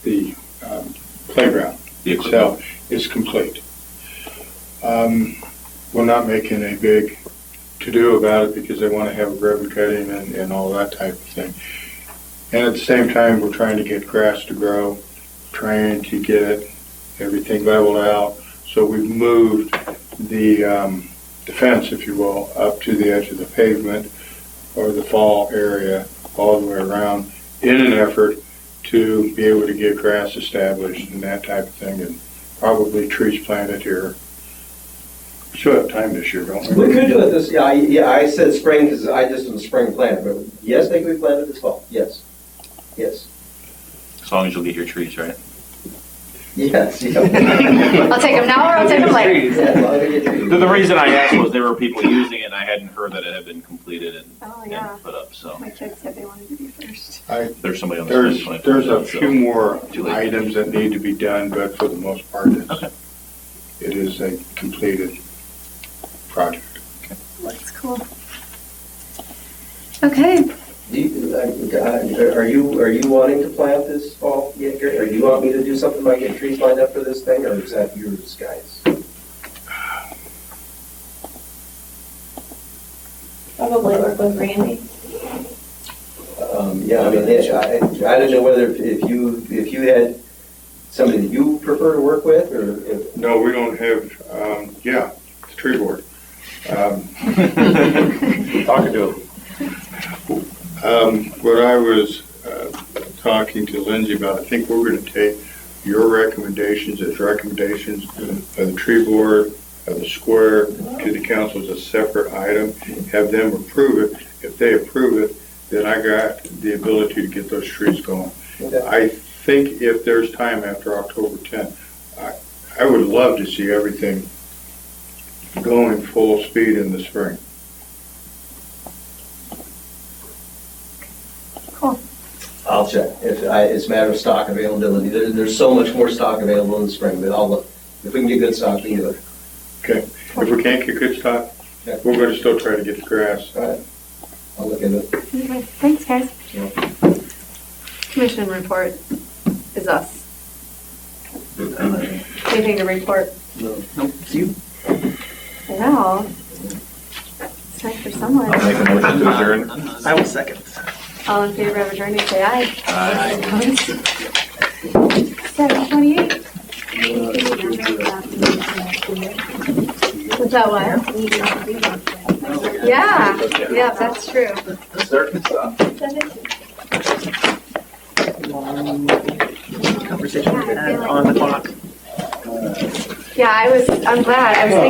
the playground The equipment? itself is complete. We're not making a big to-do about it because they want to have ribbon cutting and all that type of thing. And at the same time, we're trying to get grass to grow, trying to get everything leveled out. So we've moved the fence, if you will, up to the edge of the pavement or the fall area all the way around in an effort to be able to get grass established and that type of thing, and probably trees planted here. We still have time this year, don't we? We could do it this, yeah, I said spring because I just was spring plant, but yes, they could be planted this fall, yes. Yes, As long as you'll get your trees, right? yes, yeah. I'll take them now or I'll take them later. Yeah, as long as they get trees. The reason I asked was there were people using it and I hadn't heard that it had been completed Oh, and yeah. put up, so. My kids said they wanted to be first. There's somebody on the There's, screen trying to there's put it a up, so. few more Too late. items that need to be done, but for the most part, Okay. it is a completed project. Looks cool. Okay. Are you wanting to plant this fall yet, Gary? Or do you want me to do something like get trees lined up for this thing, or is that yours, guys? Probably work with Randy. Yeah, I mean, I don't know whether if you had somebody that you prefer to work with, or if, No, we don't have, the tree board. Talking to them. What I was talking to Lindsay about, I think we're going to take your recommendations as recommendations of the tree board, of the square, to the council as a separate item, have them approve it. If they approve it, then I got the ability to get those trees going. okay. I think if there's time after October 10th, I would love to see everything going full speed in the spring. I'll check. It's a matter of stock availability. There's so much more stock available in the spring, but I'll look. If we can get good stock, we can do it. Okay, if we can't get good stock, Yeah. we're going to still try to get the grass. All right. I'll look into it. Okay. Thanks, guys. Yeah. Commission report is us. Anything to report? Nope, it's you. Well, it's time for someone. I'll make a motion to adjourn. I will second. All in favor of adjourning, say aye. Aye. 7:28. Was that what? Yeah, that's true. Conversation we had on the clock. Yeah, I'm glad. I was thinking